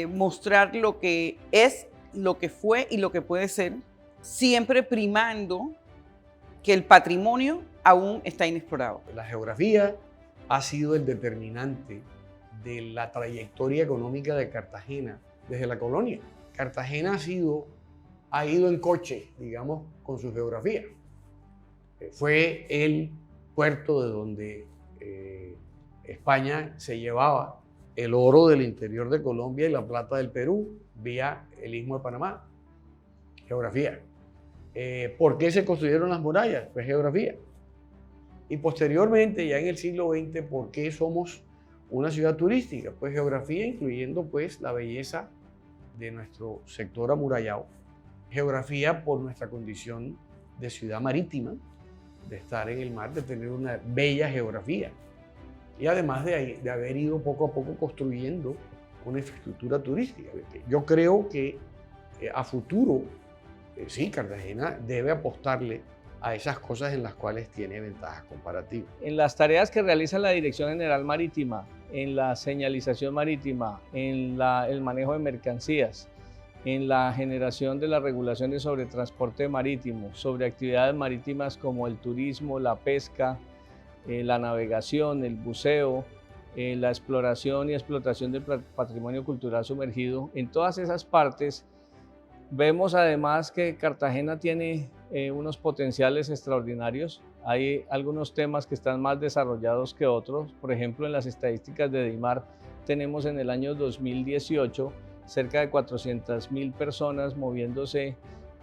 mostrar lo que es, lo que fue y lo que puede ser, siempre primando que el patrimonio aún está inexplorado. La geografía ha sido el determinante de la trayectoria económica de Cartagena desde la colonia. Cartagena ha ido en coche, digamos, con su geografía. Fue el puerto de donde España se llevaba el oro del interior de Colombia y la plata del Perú vía el Istmo de Panamá. Geografía. ¿Por qué se construyeron las murallas? Pues geografía. Y posteriormente, ya en el siglo XX, ¿por qué somos una ciudad turística? Pues geografía, incluyendo pues la belleza de nuestro sector amurallado, geografía por nuestra condición de ciudad marítima, de estar en el mar, de tener una bella geografía. Y además de haber ido poco a poco construyendo una infraestructura turística. Yo creo que a futuro, sí, Cartagena debe apostarle a esas cosas en las cuales tiene ventajas comparativas. En las tareas que realiza la Dirección General Marítima, en la señalización marítima, en el manejo de mercancías, en la generación de las regulaciones sobre transporte marítimo, sobre actividades marítimas como el turismo, la pesca, la navegación, el buceo, la exploración y explotación del patrimonio cultural sumergido. En todas esas partes vemos además que Cartagena tiene unos potenciales extraordinarios. Hay algunos temas que están más desarrollados que otros. Por ejemplo, en las estadísticas de DIMAR tenemos en el año 2018 cerca de 400.000 personas moviéndose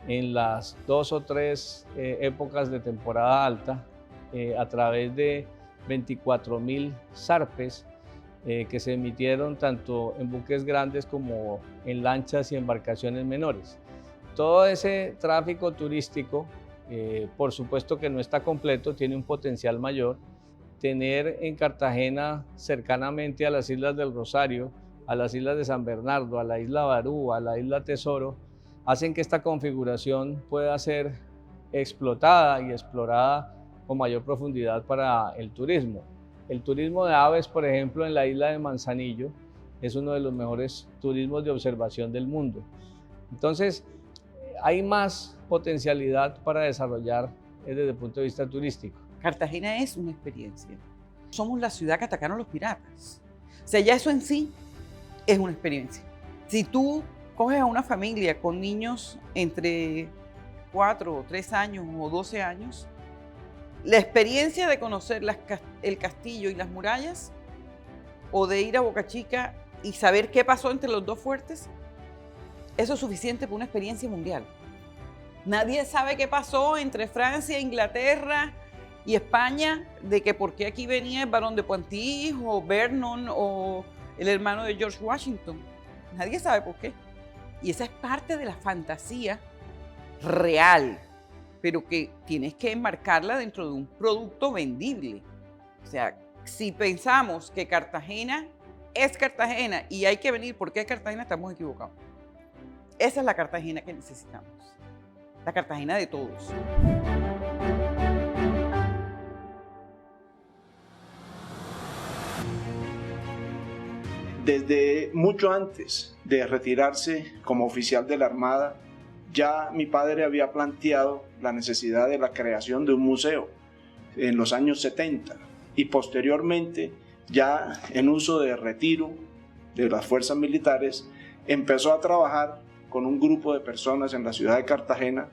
en las 2 o 3 épocas de temporada alta a través de 24.000 zarpes que se emitieron tanto en buques grandes como en lanchas y embarcaciones menores. Todo ese tráfico turístico, por supuesto que no está completo, tiene un potencial mayor. Tener en Cartagena, cercanamente a las Islas del Rosario, a las Islas de San Bernardo, a la Isla Barú, a la Isla Tesoro, hacen que esta configuración pueda ser explotada y explorada con mayor profundidad para el turismo. El turismo de aves, por ejemplo, en la isla de Manzanillo, es uno de los mejores turismos de observación del mundo. Entonces, hay más potencialidad para desarrollar desde el punto de vista turístico. Cartagena es una experiencia. Somos la ciudad que atacaron los piratas. O sea, ya eso en sí es una experiencia. Si tú coges a una familia con niños entre 4 o 3 años o 12 años, la experiencia de conocer el castillo y las murallas, o de ir a Boca Chica y saber qué pasó entre los dos fuertes, eso es suficiente para una experiencia mundial. Nadie sabe qué pasó entre Francia, Inglaterra y España, de que por qué aquí venía el barón de Poitiers o Vernon o el hermano de George Washington. Nadie sabe por qué. Y esa es parte de la fantasía real, pero que tienes que enmarcarla dentro de un producto vendible. O sea, si pensamos que Cartagena es Cartagena y hay que venir porque es Cartagena, estamos equivocados. Esa es la Cartagena que necesitamos, la Cartagena de todos. Desde mucho antes de retirarse como oficial de la Armada, ya mi padre había planteado la necesidad de la creación de un museo en los años 70 y posteriormente, ya en uso de retiro de las fuerzas militares, empezó a trabajar con un grupo de personas en la ciudad de Cartagena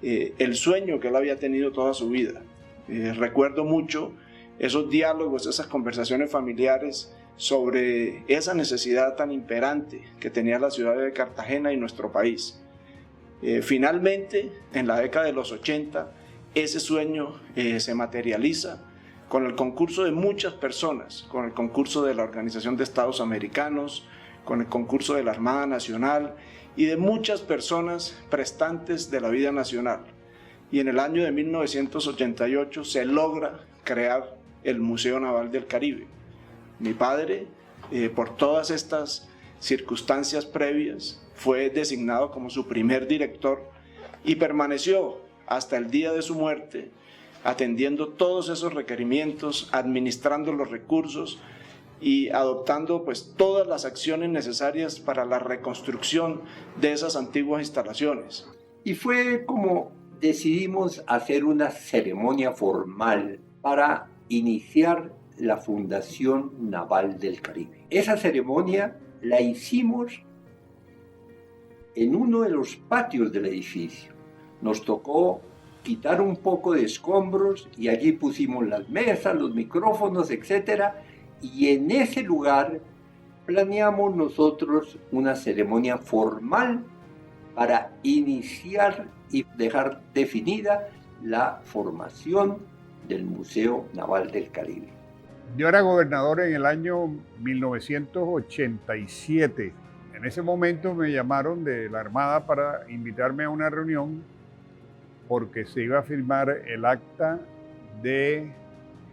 el sueño que él había tenido toda su vida. Recuerdo mucho esos diálogos, esas conversaciones familiares sobre esa necesidad tan imperante que tenía la ciudad de Cartagena y nuestro país. Finalmente, en la década de los 80, ese sueño se materializa con el concurso de muchas personas, con el concurso de la Organización de Estados Americanos, con el concurso de la Armada Nacional y de muchas personas prestantes de la vida nacional. Y en el año de 1988 se logra crear el Museo Naval del Caribe. Mi padre, por todas estas circunstancias previas, fue designado como su primer director y permaneció hasta el día de su muerte atendiendo todos esos requerimientos, administrando los recursos y adoptando pues todas las acciones necesarias para la reconstrucción de esas antiguas instalaciones. Y fue como decidimos hacer una ceremonia formal para iniciar la Fundación Naval del Caribe. Esa ceremonia la hicimos en uno de los patios del edificio. Nos tocó quitar un poco de escombros y allí pusimos las mesas, los micrófonos, etc. Y en ese lugar planeamos nosotros una ceremonia formal para iniciar y dejar definida la formación del Museo Naval del Caribe. Yo era gobernador en el año 1987, En ese momento me llamaron de la Armada para invitarme a una reunión porque se iba a firmar el acta de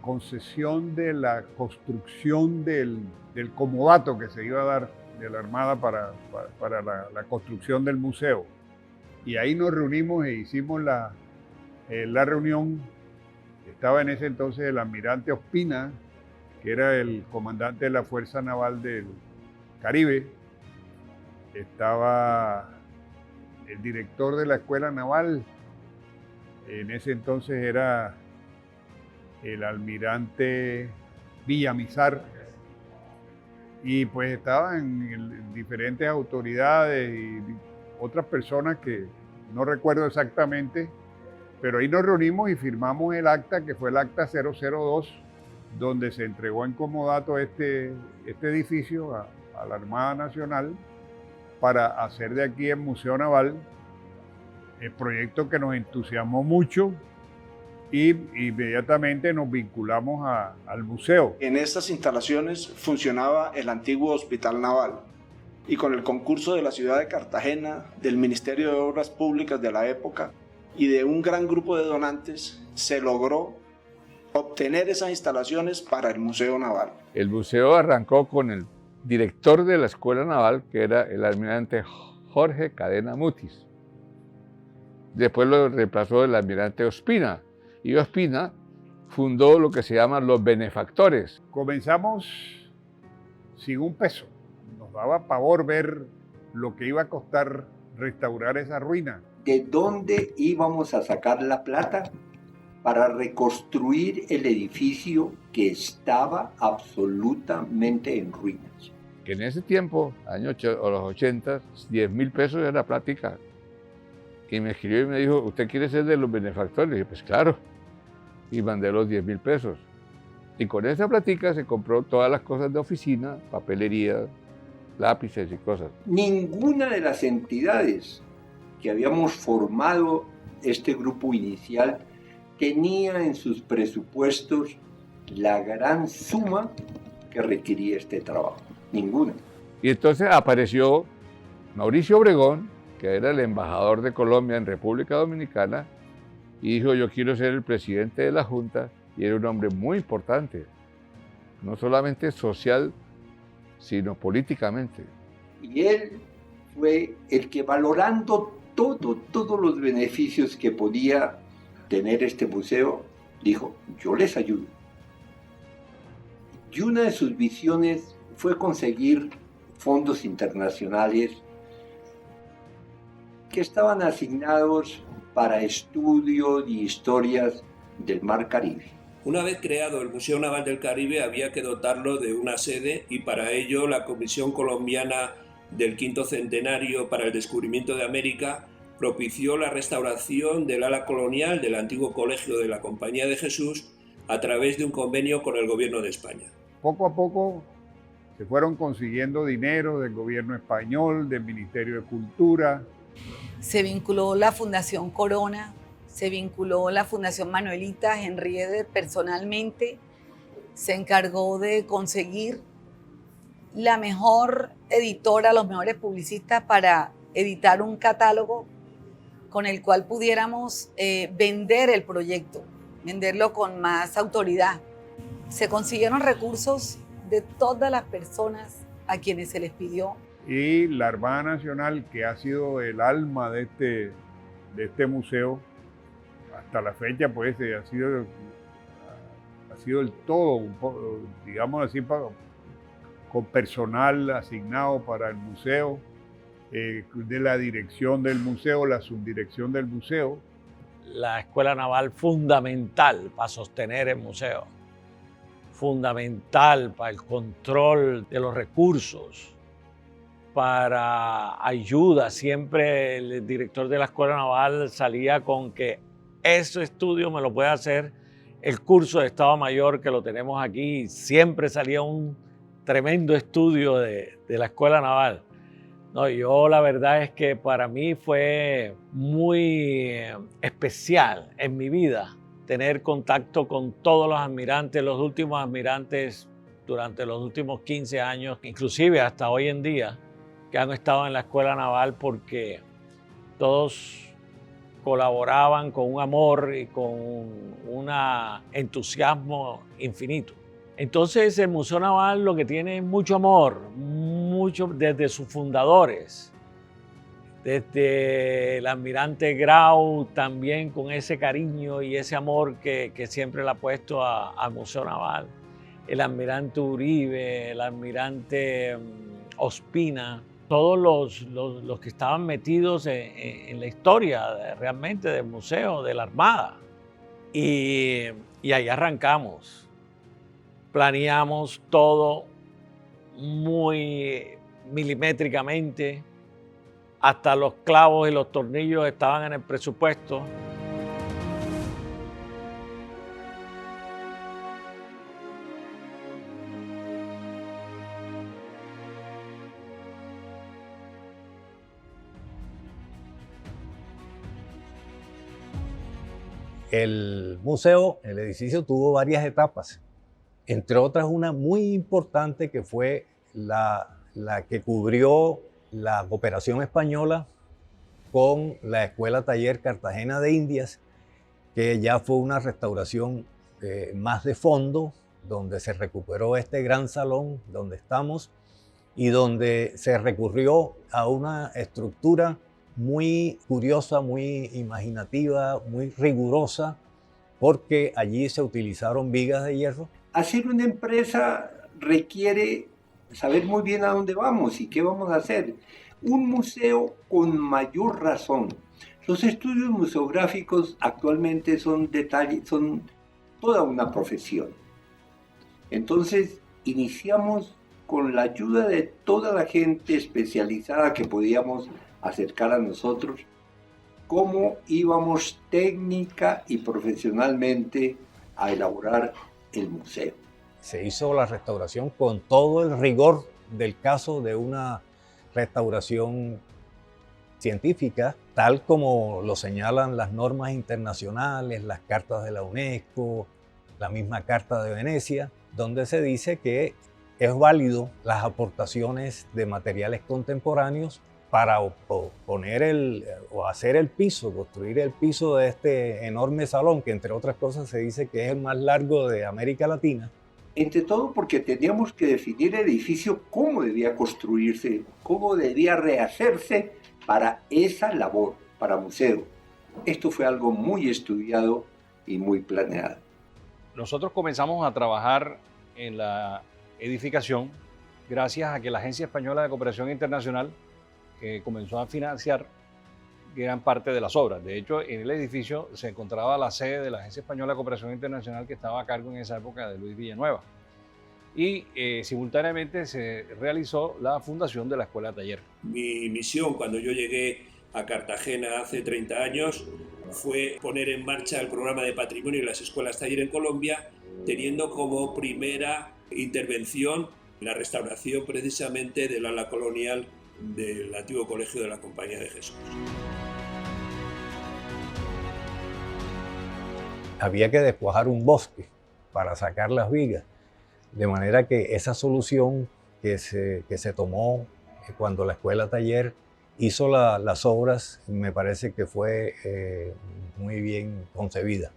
concesión de la construcción del comodato que se iba a dar de la Armada para la construcción del museo. Y ahí nos reunimos e hicimos la reunión. Estaba en ese entonces el almirante Ospina, que era el comandante de la Fuerza Naval del Caribe. Estaba el director de la Escuela Naval, en ese entonces era el almirante Villamizar, y pues estaban diferentes autoridades y otras personas que no recuerdo exactamente, pero ahí nos reunimos y firmamos el acta, que fue el acta 002, donde se entregó en comodato este edificio a la Armada Nacional para hacer de aquí el Museo Naval, el proyecto que nos entusiasmó mucho, y inmediatamente nos vinculamos al museo. En estas instalaciones funcionaba el antiguo Hospital Naval, y con el concurso de la ciudad de Cartagena, del Ministerio de Obras Públicas de la época y de un gran grupo de donantes, se logró obtener esas instalaciones para el Museo Naval. El museo arrancó con el director de la Escuela Naval, que era el almirante Jorge Cadena Mutis. Después lo reemplazó el almirante Ospina, y Ospina fundó lo que se llaman los benefactores. Comenzamos sin un peso. Nos daba pavor ver lo que iba a costar restaurar esa ruina. ¿De dónde íbamos a sacar la plata para reconstruir el edificio que estaba absolutamente en ruinas? Que en ese tiempo, los 80, 10.000 pesos era plática. Y me escribió y me dijo, ¿usted quiere ser de los benefactores? Y dije, pues claro. Y mandé los 10.000 pesos. Y con esa plática se compró todas las cosas de oficina, papelería, lápices y cosas. Ninguna de las entidades que habíamos formado este grupo inicial tenía en sus presupuestos la gran suma que requería este trabajo. Ninguna. Y entonces apareció Mauricio Obregón, que era el embajador de Colombia en República Dominicana, y dijo, yo quiero ser el presidente de la Junta, y era un hombre muy importante, no solamente social, sino políticamente. Y él fue el que, valorando todos los beneficios que podía tener este museo, dijo, yo les ayudo. Y una de sus visiones fue conseguir fondos internacionales que estaban asignados para estudio y historias del Mar Caribe. Una vez creado el Museo Naval del Caribe, había que dotarlo de una sede, y para ello la Comisión Colombiana del Quinto Centenario para el Descubrimiento de América propició la restauración del ala colonial del antiguo Colegio de la Compañía de Jesús a través de un convenio con el Gobierno de España. Poco a poco se fueron consiguiendo dinero del gobierno español, del Ministerio de Cultura. Se vinculó la Fundación Corona, se vinculó la Fundación Manuelita. Henry Eder personalmente se encargó de conseguir la mejor editora, los mejores publicistas para editar un catálogo con el cual pudiéramos vender el proyecto, venderlo con más autoridad. Se consiguieron recursos de todas las personas a quienes se les pidió. Y la Armada Nacional, que ha sido el alma de este museo, hasta la fecha pues ha sido el todo, digamos así, con personal asignado para el museo, de la dirección del museo, la subdirección del museo. La Escuela Naval fundamental para sostener el museo, fundamental para el control de los recursos, para ayuda. Siempre el director de la Escuela Naval salía con que ese estudio me lo puede hacer el curso de Estado Mayor, que lo tenemos aquí. Siempre salía un tremendo estudio de la Escuela Naval. No, yo la verdad es que para mí fue muy especial en mi vida tener contacto con todos los almirantes, los últimos almirantes durante los últimos 15 años, inclusive hasta hoy en día. que han estado en la Escuela Naval porque todos colaboraban con un amor y con un entusiasmo infinito. Entonces el Museo Naval lo que tiene es mucho amor, mucho desde sus fundadores, desde el almirante Grau también con ese cariño y ese amor que siempre le ha puesto al Museo Naval, el almirante Uribe, el almirante Ospina, todos los que estaban metidos en la historia realmente del museo, de la Armada. Y ahí arrancamos. Planeamos todo muy milimétricamente, hasta los clavos y los tornillos estaban en el presupuesto. El museo, el edificio tuvo varias etapas, entre otras una muy importante que fue la que cubrió la cooperación española con la Escuela Taller Cartagena de Indias, que ya fue una restauración más de fondo, donde se recuperó este gran salón donde estamos y donde se recurrió a una estructura muy curiosa, muy imaginativa, muy rigurosa, porque allí se utilizaron vigas de hierro. Hacer una empresa requiere saber muy bien a dónde vamos y qué vamos a hacer. Un museo con mayor razón. Los estudios museográficos actualmente son toda una profesión. Entonces iniciamos con la ayuda de toda la gente especializada que podíamos acercar a nosotros, cómo íbamos técnica y profesionalmente a elaborar el museo. Se hizo la restauración con todo el rigor del caso de una restauración científica, tal como lo señalan las normas internacionales, las cartas de la UNESCO, la misma Carta de Venecia, donde se dice que es válido las aportaciones de materiales contemporáneos para poner o hacer el piso, construir el piso de este enorme salón, que entre otras cosas se dice que es el más largo de América Latina. Entre todo porque teníamos que definir el edificio cómo debía construirse, cómo debía rehacerse para esa labor, para museo. Esto fue algo muy estudiado y muy planeado. Nosotros comenzamos a trabajar en la edificación gracias a que la Agencia Española de Cooperación Internacional comenzó a financiar gran parte de las obras. De hecho, en el edificio se encontraba la sede de la Agencia Española de Cooperación Internacional, que estaba a cargo en esa época de Luis Villanueva. Y simultáneamente se realizó la fundación de la Escuela Taller. Mi misión cuando yo llegué a Cartagena hace 30 años fue poner en marcha el programa de patrimonio y las escuelas taller en Colombia, teniendo como primera intervención la restauración precisamente del ala colonial del antiguo colegio de la Compañía de Jesús. Había que despojar un bosque para sacar las vigas, de manera que esa solución que se tomó cuando la Escuela Taller hizo las obras, me parece que fue muy bien concebida.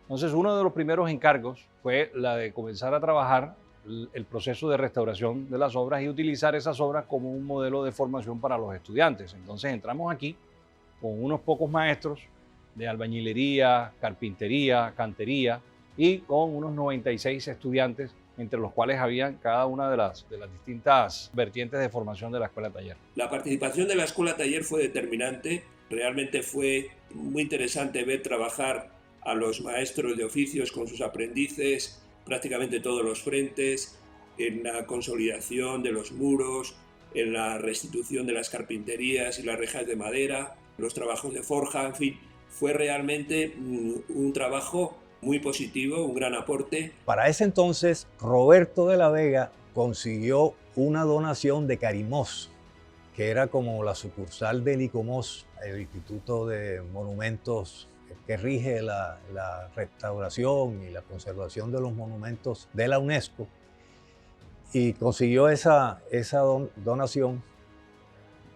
Entonces, uno de los primeros encargos fue la de comenzar a trabajar el proceso de restauración de las obras y utilizar esas obras como un modelo de formación para los estudiantes. Entonces entramos aquí con unos pocos maestros de albañilería, carpintería, cantería y con unos 96 estudiantes, entre los cuales habían cada una de las distintas vertientes de formación de la Escuela Taller. La participación de la Escuela Taller fue determinante. Realmente fue muy interesante ver trabajar a los maestros de oficios con sus aprendices, prácticamente todos los frentes, en la consolidación de los muros, en la restitución de las carpinterías y las rejas de madera, los trabajos de forja, en fin, fue realmente un trabajo muy positivo, un gran aporte. Para ese entonces, Roberto de la Vega consiguió una donación de Carimós, que era como la sucursal del ICOMOS, el Instituto de Monumentos que rige la restauración y la conservación de los monumentos de la UNESCO, y consiguió esa donación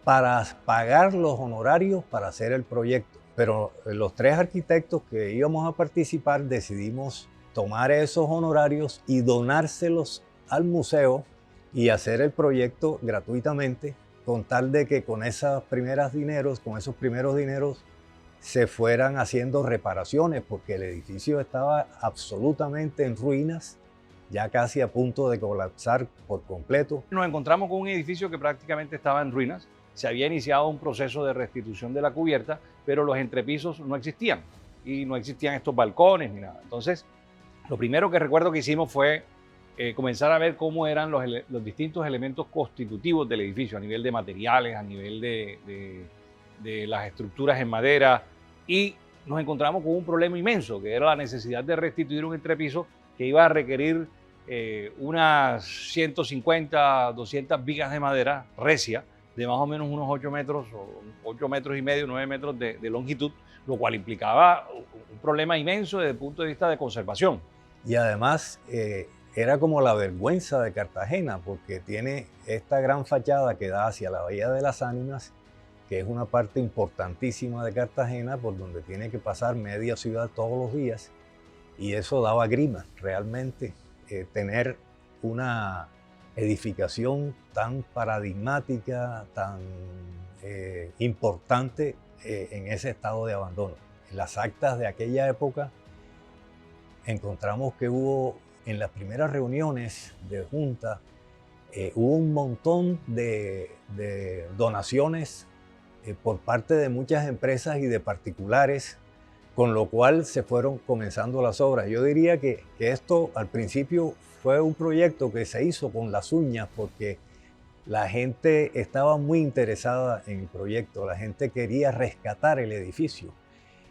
para pagar los honorarios para hacer el proyecto. Pero los 3 arquitectos que íbamos a participar decidimos tomar esos honorarios y donárselos al museo y hacer el proyecto gratuitamente, con tal de que con esos primeros dineros se fueran haciendo reparaciones, porque el edificio estaba absolutamente en ruinas, ya casi a punto de colapsar por completo. Nos encontramos con un edificio que prácticamente estaba en ruinas. Se había iniciado un proceso de restitución de la cubierta, pero los entrepisos no existían y no existían estos balcones ni nada. Entonces, lo primero que recuerdo que hicimos fue comenzar a ver cómo eran los distintos elementos constitutivos del edificio, a nivel de materiales, a nivel de las estructuras en madera, y nos encontramos con un problema inmenso, que era la necesidad de restituir un entrepiso que iba a requerir unas 150, 200 vigas de madera recia, de más o menos unos 8 metros, o 8 metros y medio, 9 metros de longitud, lo cual implicaba un problema inmenso desde el punto de vista de conservación. Y además era como la vergüenza de Cartagena, porque tiene esta gran fachada que da hacia la Bahía de las Ánimas, que es una parte importantísima de Cartagena, por donde tiene que pasar media ciudad todos los días, y eso daba grima realmente, tener una edificación tan paradigmática, tan importante en ese estado de abandono. En las actas de aquella época encontramos que hubo, en las primeras reuniones de junta, hubo un montón de donaciones por parte de muchas empresas y de particulares, con lo cual se fueron comenzando las obras. Yo diría que esto al principio fue un proyecto que se hizo con las uñas, porque la gente estaba muy interesada en el proyecto, la gente quería rescatar el edificio.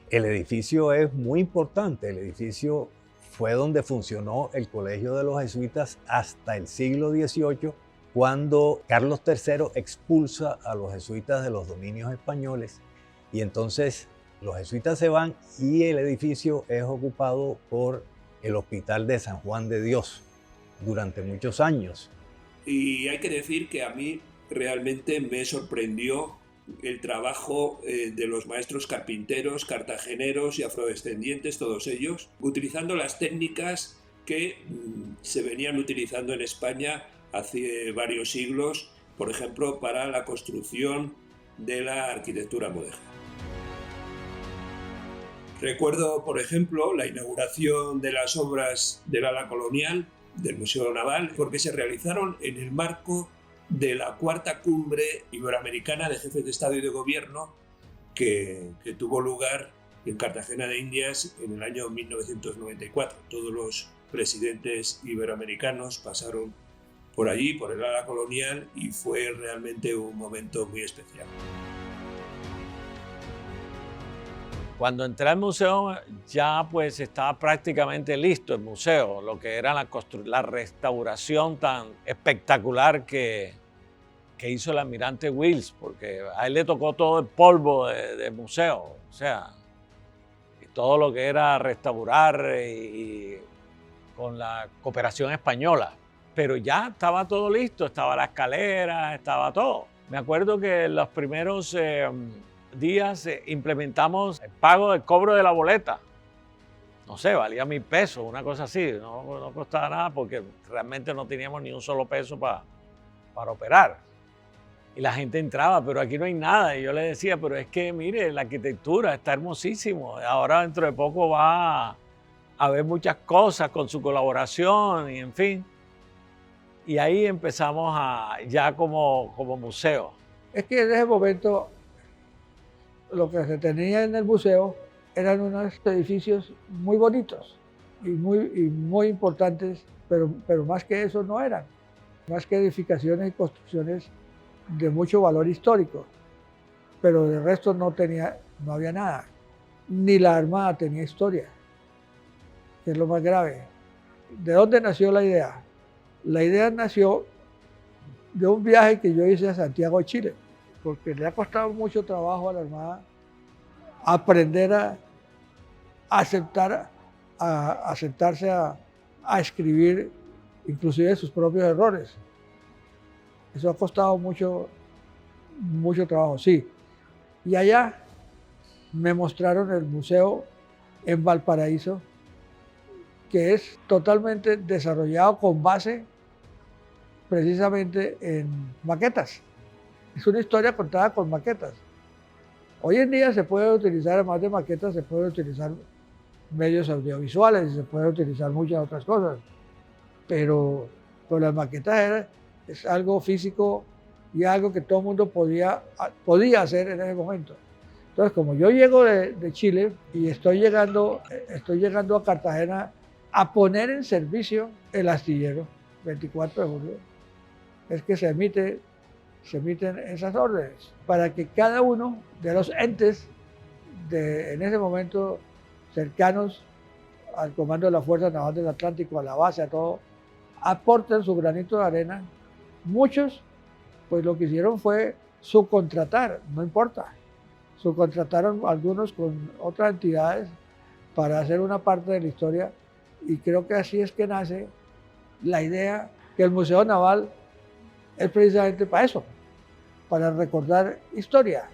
El edificio es muy importante, el edificio fue donde funcionó el Colegio de los Jesuitas hasta el siglo XVIII, cuando Carlos III expulsa a los jesuitas de los dominios españoles, y entonces los jesuitas se van y el edificio es ocupado por el Hospital de San Juan de Dios durante muchos años. Y hay que decir que a mí realmente me sorprendió el trabajo de los maestros carpinteros, cartageneros y afrodescendientes, todos ellos, utilizando las técnicas que se venían utilizando en España hace varios siglos, por ejemplo, para la construcción de la arquitectura mudéjar. Recuerdo, por ejemplo, la inauguración de las obras del ala colonial del Museo Naval, porque se realizaron en el marco de la cuarta cumbre iberoamericana de jefes de Estado y de Gobierno que tuvo lugar en Cartagena de Indias en el año 1994. Todos los presidentes iberoamericanos pasaron por allí, por el ala colonial, y fue realmente un momento muy especial. Cuando entré al museo ya pues estaba prácticamente listo el museo, lo que era la restauración tan espectacular que hizo el almirante Wills, porque a él le tocó todo el polvo del museo, o sea, y todo lo que era restaurar y con la cooperación española. Pero ya estaba todo listo, estaba la escalera, estaba todo. Me acuerdo que en los primeros días implementamos el pago del cobro de la boleta. No sé, valía 1.000 pesos, una cosa así, no costaba nada porque realmente no teníamos ni un solo peso para operar. Y la gente entraba, pero aquí no hay nada. Y yo le decía, pero es que mire, la arquitectura está hermosísimo. Ahora dentro de poco va a haber muchas cosas con su colaboración y en fin. Y ahí empezamos ya como museo. Es que en ese momento lo que se tenía en el museo eran unos edificios muy bonitos y muy importantes, pero más que eso no eran. Más que edificaciones y construcciones de mucho valor histórico. Pero del resto no había nada. Ni la Armada tenía historia, que es lo más grave. ¿De dónde nació la idea? La idea nació de un viaje que yo hice a Santiago de Chile, porque le ha costado mucho trabajo a la Armada aprender a sentarse a escribir inclusive sus propios errores. Eso ha costado mucho mucho trabajo, sí. Y allá me mostraron el museo en Valparaíso, que es totalmente desarrollado con base precisamente en maquetas. Es una historia contada con maquetas. Hoy en día se puede utilizar, además de maquetas, se puede utilizar medios audiovisuales y se puede utilizar muchas otras cosas. Pero las maquetas es algo físico y algo que todo el mundo podía hacer en ese momento. Entonces, como yo llego de Chile y estoy llegando a Cartagena a poner en servicio el astillero, 24 de julio, es que se emiten esas órdenes para que cada uno de los entes en ese momento cercanos al comando de la Fuerza Naval del Atlántico, a la base, a todo, aporten su granito de arena. Muchos, pues lo que hicieron fue subcontratar, no importa. Subcontrataron algunos con otras entidades para hacer una parte de la historia, y creo que así es que nace la idea que el Museo Naval es precisamente para eso, para recordar historia.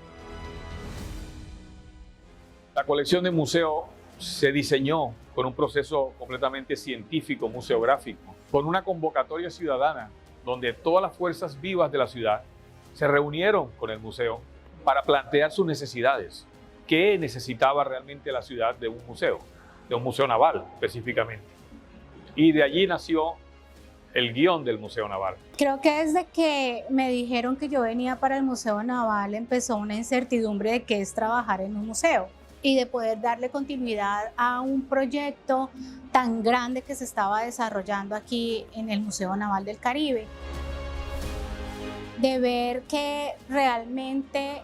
La colección del museo se diseñó con un proceso completamente científico, museográfico, con una convocatoria ciudadana donde todas las fuerzas vivas de la ciudad se reunieron con el museo para plantear sus necesidades. ¿Qué necesitaba realmente la ciudad de un museo naval específicamente? Y de allí nació el guión del Museo Naval. Creo que desde que me dijeron que yo venía para el Museo Naval empezó una incertidumbre de qué es trabajar en un museo y de poder darle continuidad a un proyecto tan grande que se estaba desarrollando aquí en el Museo Naval del Caribe. De ver que realmente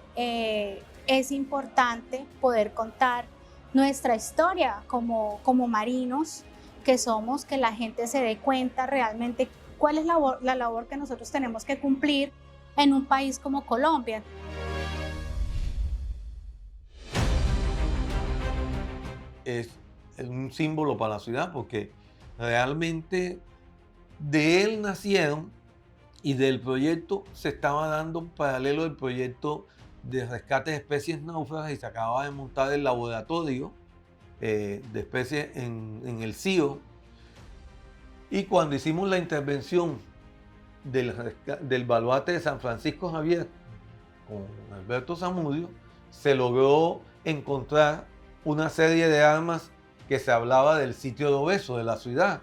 es importante poder contar nuestra historia como marinos que somos, que la gente se dé cuenta realmente cuál es la labor que nosotros tenemos que cumplir en un país como Colombia. Es un símbolo para la ciudad porque realmente de él nacieron y del proyecto se estaba dando un paralelo del proyecto de rescate de especies náufragas y se acababa de montar el laboratorio de especies en el CIO. Y cuando hicimos la intervención del baluarte de San Francisco Javier con Alberto Zamudio, se logró encontrar una serie de armas que se hablaba del sitio de Obeso, de la ciudad.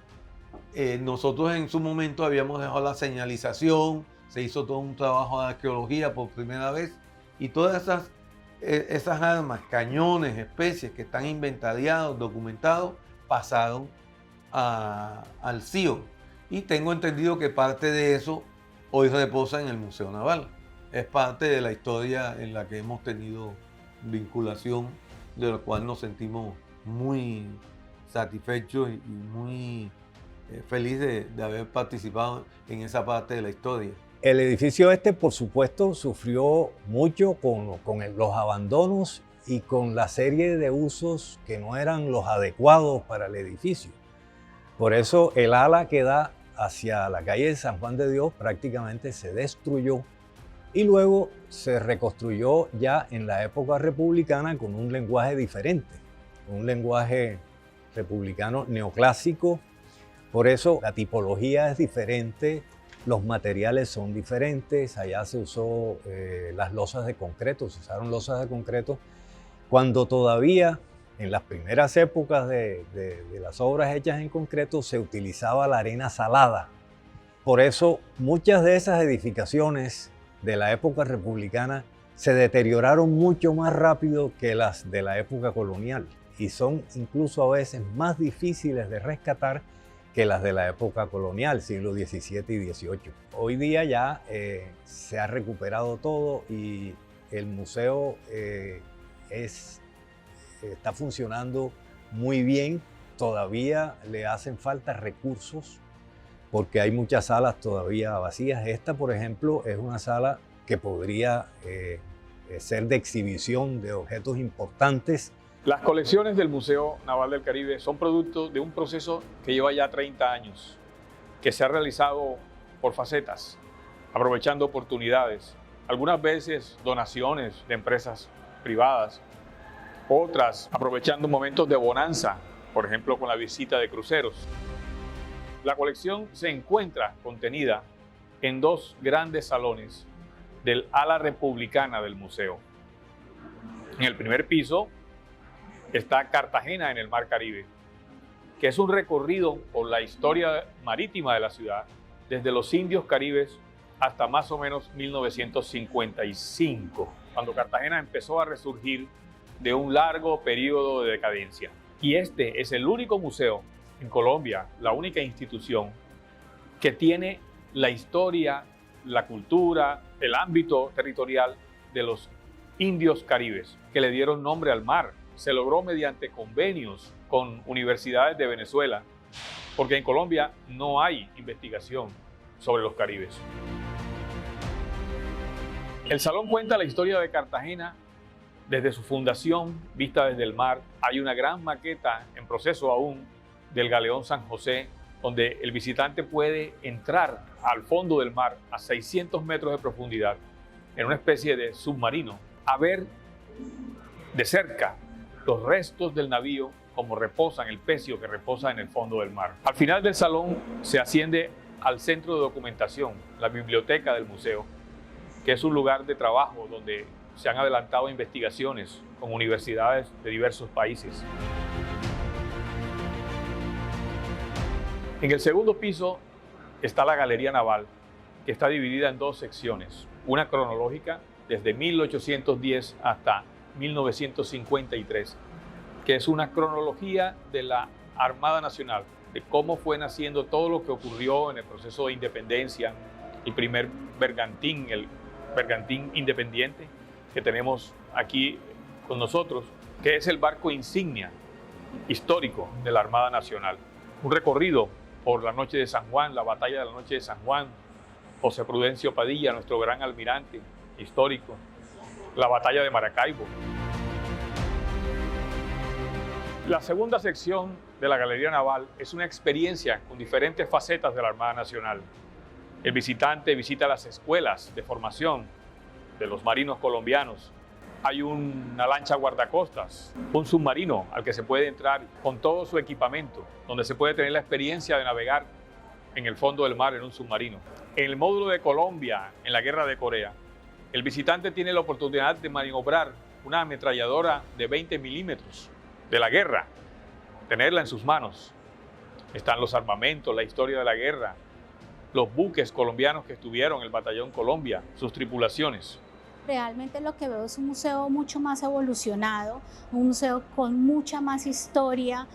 Nosotros en su momento habíamos dejado la señalización, se hizo todo un trabajo de arqueología por primera vez y todas esas armas, cañones, especies que están inventariados, documentados, pasaron al CIO. Y tengo entendido que parte de eso hoy reposa en el Museo Naval. Es parte de la historia en la que hemos tenido vinculación, de lo cual nos sentimos muy satisfechos y muy felices de haber participado en esa parte de la historia. El edificio por supuesto, sufrió mucho con los abandonos y con la serie de usos que no eran los adecuados para el edificio. Por eso el ala que da hacia la calle de San Juan de Dios prácticamente se destruyó y luego se reconstruyó ya en la época republicana con un lenguaje diferente, un lenguaje republicano neoclásico. Por eso la tipología es diferente, los materiales son diferentes. Allá se usó las losas de concreto, se usaron losas de concreto, cuando todavía en las primeras épocas de las obras hechas en concreto se utilizaba la arena salada. Por eso muchas de esas edificaciones de la época republicana se deterioraron mucho más rápido que las de la época colonial y son incluso a veces más difíciles de rescatar que las de la época colonial, siglo XVII y XVIII. Hoy día ya se ha recuperado todo y el museo está funcionando muy bien. Todavía le hacen falta recursos porque hay muchas salas todavía vacías. Esta, por ejemplo, es una sala que podría ser de exhibición de objetos importantes. Las colecciones del Museo Naval del Caribe son producto de un proceso que lleva ya 30 años, que se ha realizado por facetas, aprovechando oportunidades algunas veces donaciones de empresas privadas, otras aprovechando momentos de bonanza, por ejemplo con la visita de cruceros. La colección se encuentra contenida en dos grandes salones del ala republicana del museo. En el primer piso está Cartagena en el Mar Caribe, que es un recorrido por la historia marítima de la ciudad, desde los indios caribes hasta más o menos 1955, cuando Cartagena empezó a resurgir de un largo periodo de decadencia. Y este es el único museo en Colombia, la única institución que tiene la historia, la cultura, el ámbito territorial de los indios caribes, que le dieron nombre al mar. Se logró mediante convenios con universidades de Venezuela, porque en Colombia no hay investigación sobre los caribes. El salón cuenta la historia de Cartagena desde su fundación, vista desde el mar. Hay una gran maqueta en proceso aún del galeón San José, donde el visitante puede entrar al fondo del mar a 600 metros de profundidad, en una especie de submarino, a ver de cerca los restos del navío como reposan, el pecio que reposa en el fondo del mar. Al final del salón se asciende al centro de documentación, la biblioteca del museo, que es un lugar de trabajo donde se han adelantado investigaciones con universidades de diversos países. En el segundo piso está la Galería Naval, que está dividida en dos secciones, una cronológica desde 1810 hasta 1953, que es una cronología de la Armada Nacional, de cómo fue naciendo todo lo que ocurrió en el proceso de independencia, el primer bergantín, el bergantín independiente que tenemos aquí con nosotros, que es el barco insignia histórico de la Armada Nacional. Un recorrido por la noche de San Juan, la batalla de la noche de San Juan, José Prudencio Padilla, nuestro gran almirante histórico, la batalla de Maracaibo. La segunda sección de la Galería Naval es una experiencia con diferentes facetas de la Armada Nacional. El visitante visita las escuelas de formación de los marinos colombianos. Hay una lancha guardacostas, un submarino al que se puede entrar con todo su equipamiento, donde se puede tener la experiencia de navegar en el fondo del mar en un submarino. En el módulo de Colombia, en la Guerra de Corea, el visitante tiene la oportunidad de maniobrar una ametralladora de 20 milímetros de la guerra, tenerla en sus manos. Están los armamentos, la historia de la guerra, los buques colombianos que estuvieron en el Batallón Colombia, sus tripulaciones. Realmente lo que veo es un museo mucho más evolucionado, un museo con mucha más historia,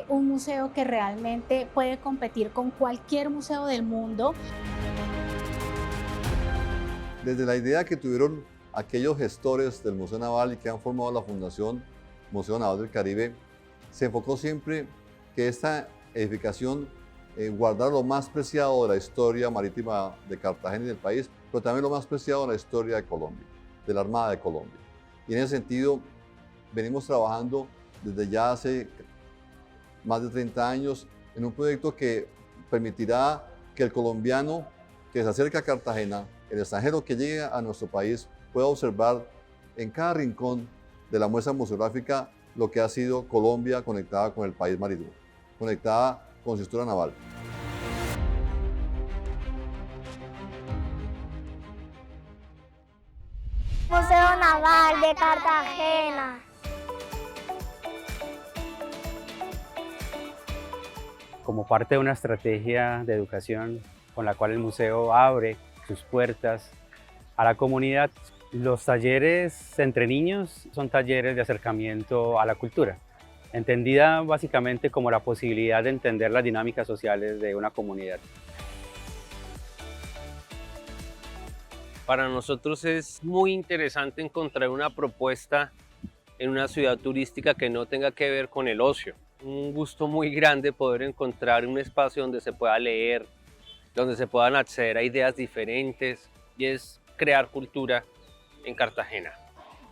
un museo que realmente puede competir con cualquier museo del mundo. Desde la idea que tuvieron aquellos gestores del Museo Naval y que han formado la Fundación Museo Naval del Caribe, se enfocó siempre que esta edificación guardara lo más preciado de la historia marítima de Cartagena y del país, pero también lo más preciado de la historia de Colombia, de la Armada de Colombia. Y en ese sentido, venimos trabajando desde ya hace más de 30 años en un proyecto que permitirá que el colombiano que se acerca a Cartagena, el extranjero que llegue a nuestro país, pueda observar en cada rincón de la muestra museográfica lo que ha sido Colombia conectada con el país marítimo, conectada con su historia naval. Museo Naval de Cartagena. Como parte de una estrategia de educación con la cual el museo abre sus puertas a la comunidad, los talleres entre niños son talleres de acercamiento a la cultura, entendida básicamente como la posibilidad de entender las dinámicas sociales de una comunidad. Para nosotros es muy interesante encontrar una propuesta en una ciudad turística que no tenga que ver con el ocio. Un gusto muy grande poder encontrar un espacio donde se pueda leer, donde se puedan acceder a ideas diferentes, y es crear cultura en Cartagena.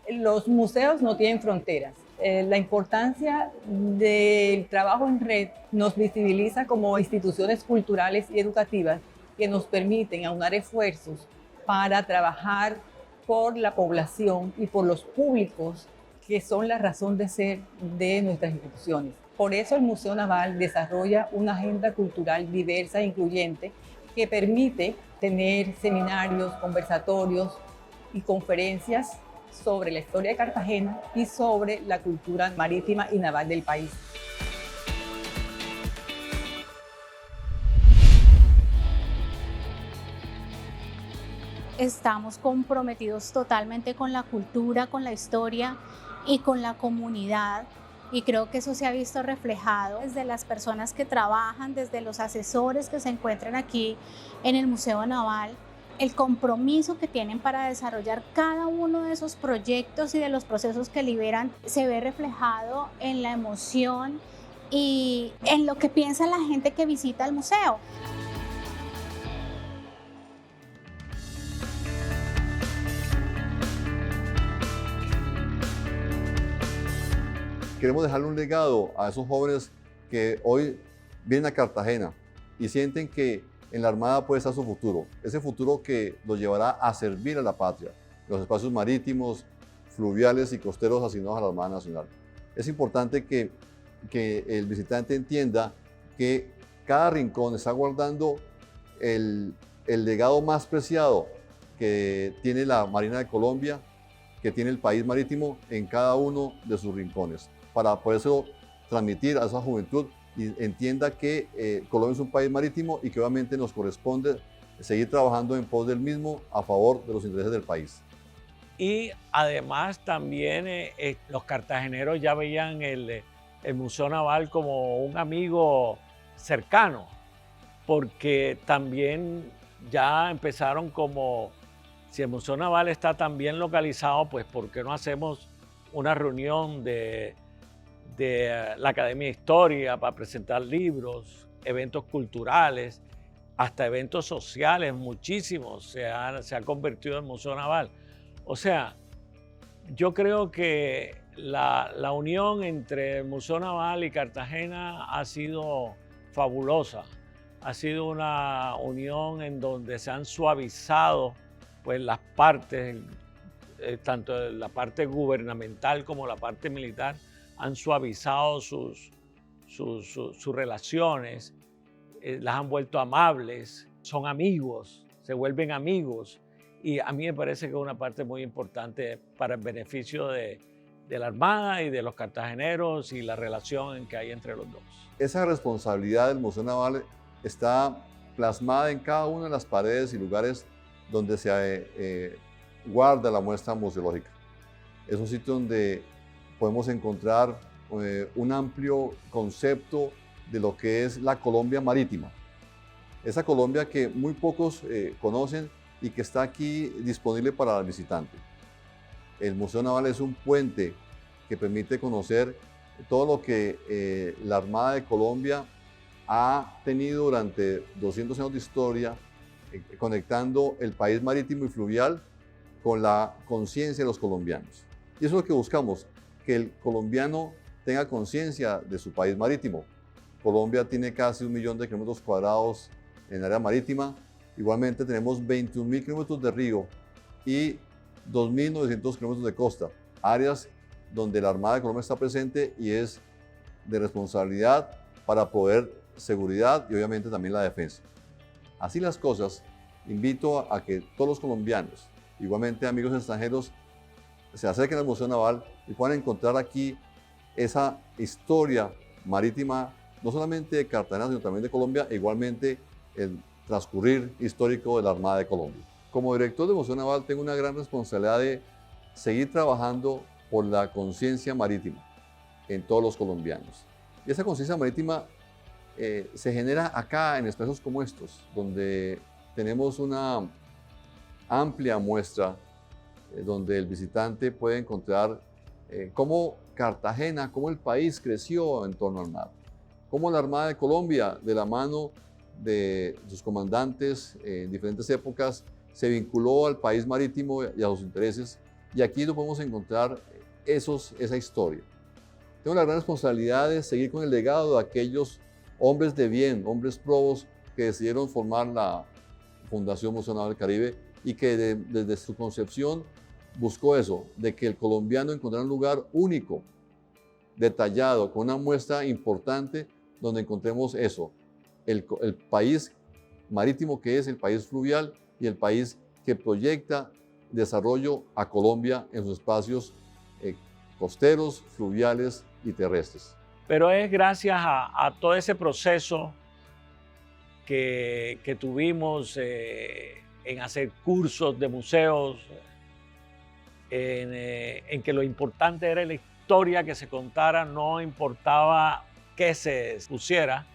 Los museos no tienen fronteras. La importancia del trabajo en red nos visibiliza como instituciones culturales y educativas que nos permiten aunar esfuerzos para trabajar por la población y por los públicos que son la razón de ser de nuestras instituciones. Por eso el Museo Naval desarrolla una agenda cultural diversa e incluyente que permite tener seminarios, conversatorios y conferencias sobre la historia de Cartagena y sobre la cultura marítima y naval del país. Estamos comprometidos totalmente con la cultura, con la historia y con la comunidad. Y creo que eso se ha visto reflejado desde las personas que trabajan, desde los asesores que se encuentran aquí en el Museo Naval, el compromiso que tienen para desarrollar cada uno de esos proyectos y de los procesos que liberan se ve reflejado en la emoción y en lo que piensa la gente que visita el museo. Queremos dejarle un legado a esos jóvenes que hoy vienen a Cartagena y sienten que en la Armada puede estar su futuro, ese futuro que los llevará a servir a la patria, los espacios marítimos, fluviales y costeros asignados a la Armada Nacional. Es importante que el visitante entienda que cada rincón está guardando el legado más preciado que tiene la Marina de Colombia, que tiene el país marítimo en cada uno de sus rincones, para podérselo transmitir a esa juventud y entienda que Colombia es un país marítimo y que obviamente nos corresponde seguir trabajando en pos del mismo a favor de los intereses del país. Y además también los cartageneros ya veían el Museo Naval como un amigo cercano, porque también ya empezaron como, si el Museo Naval está tan bien localizado, pues ¿por qué no hacemos una reunión de la Academia de Historia para presentar libros, eventos culturales, hasta eventos sociales, muchísimos se ha convertido en el Museo Naval? O sea, yo creo que la unión entre el Museo Naval y Cartagena ha sido fabulosa. Ha sido una unión en donde se han suavizado pues, las partes, tanto la parte gubernamental como la parte militar, han suavizado sus relaciones, las han vuelto amables, son amigos, se vuelven amigos. Y a mí me parece que es una parte muy importante para el beneficio de la Armada y de los cartageneros y la relación que hay entre los dos. Esa responsabilidad del Museo Naval está plasmada en cada una de las paredes y lugares donde se guarda la muestra museológica. Es un sitio donde podemos encontrar un amplio concepto de lo que es la Colombia marítima. Esa Colombia que muy pocos conocen y que está aquí disponible para el visitante. El Museo Naval es un puente que permite conocer todo lo que la Armada de Colombia ha tenido durante 200 años de historia, conectando el país marítimo y fluvial con la conciencia de los colombianos. Y eso es lo que buscamos, que el colombiano tenga conciencia de su país marítimo. Colombia tiene casi 1 millón de kilómetros cuadrados en área marítima. Igualmente tenemos 21.000 kilómetros de río y 2.900 kilómetros de costa, áreas donde la Armada de Colombia está presente y es de responsabilidad para poder seguridad y obviamente también la defensa. Así las cosas, invito a que todos los colombianos, igualmente amigos extranjeros, se acerquen al Museo Naval y puedan encontrar aquí esa historia marítima, no solamente de Cartagena, sino también de Colombia, e igualmente el transcurrir histórico de la Armada de Colombia. Como director del Museo Naval tengo una gran responsabilidad de seguir trabajando por la conciencia marítima en todos los colombianos. Y esa conciencia marítima se genera acá en espacios como estos, donde tenemos una amplia muestra donde el visitante puede encontrar cómo Cartagena, cómo el país creció en torno al mar, cómo la Armada de Colombia, de la mano de sus comandantes en diferentes épocas, se vinculó al país marítimo y a sus intereses, y aquí lo podemos encontrar esa historia. Tengo la gran responsabilidad de seguir con el legado de aquellos hombres de bien, hombres probos que decidieron formar la Fundación Museo Naval del Caribe y que desde su concepción buscó eso, de que el colombiano encontrara un lugar único, detallado, con una muestra importante donde encontremos eso, el país marítimo que es, el país fluvial y el país que proyecta desarrollo a Colombia en sus espacios costeros, fluviales y terrestres. Pero es gracias a todo ese proceso que tuvimos en hacer cursos de museos, en que lo importante era la historia que se contara, no importaba qué se pusiera,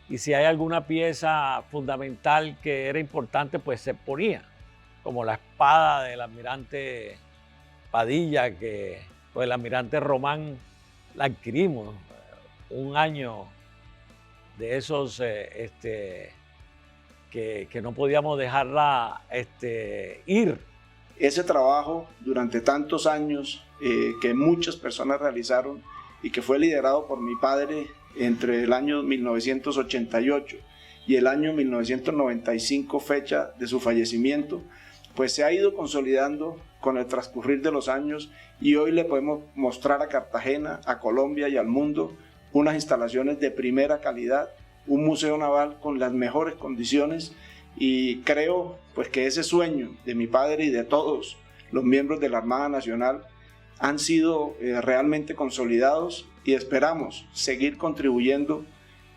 y si hay alguna pieza fundamental que era importante, pues se ponía, como la espada del almirante Padilla, que pues el almirante Román la adquirimos un año de esos que no podíamos dejarla ir. Ese trabajo durante tantos años que muchas personas realizaron y que fue liderado por mi padre entre el año 1988 y el año 1995, fecha de su fallecimiento, pues se ha ido consolidando con el transcurrir de los años, y hoy le podemos mostrar a Cartagena, a Colombia y al mundo unas instalaciones de primera calidad, un museo naval con las mejores condiciones, y creo pues que ese sueño de mi padre y de todos los miembros de la Armada Nacional han sido realmente consolidados, y esperamos seguir contribuyendo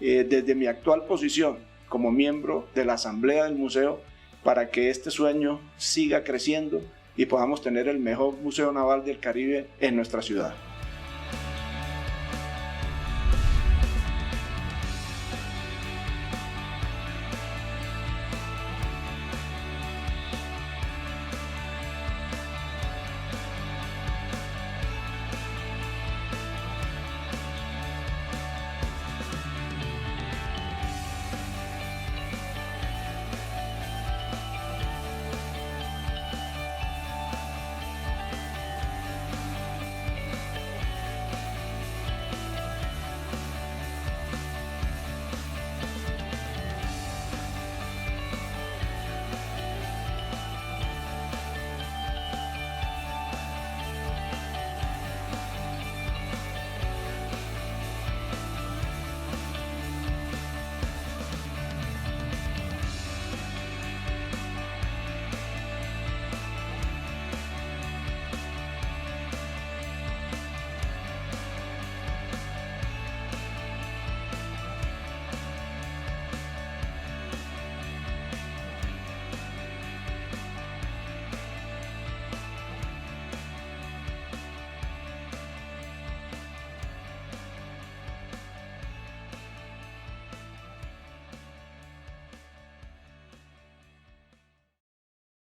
desde mi actual posición como miembro de la Asamblea del Museo para que este sueño siga creciendo y podamos tener el mejor Museo Naval del Caribe en nuestra ciudad.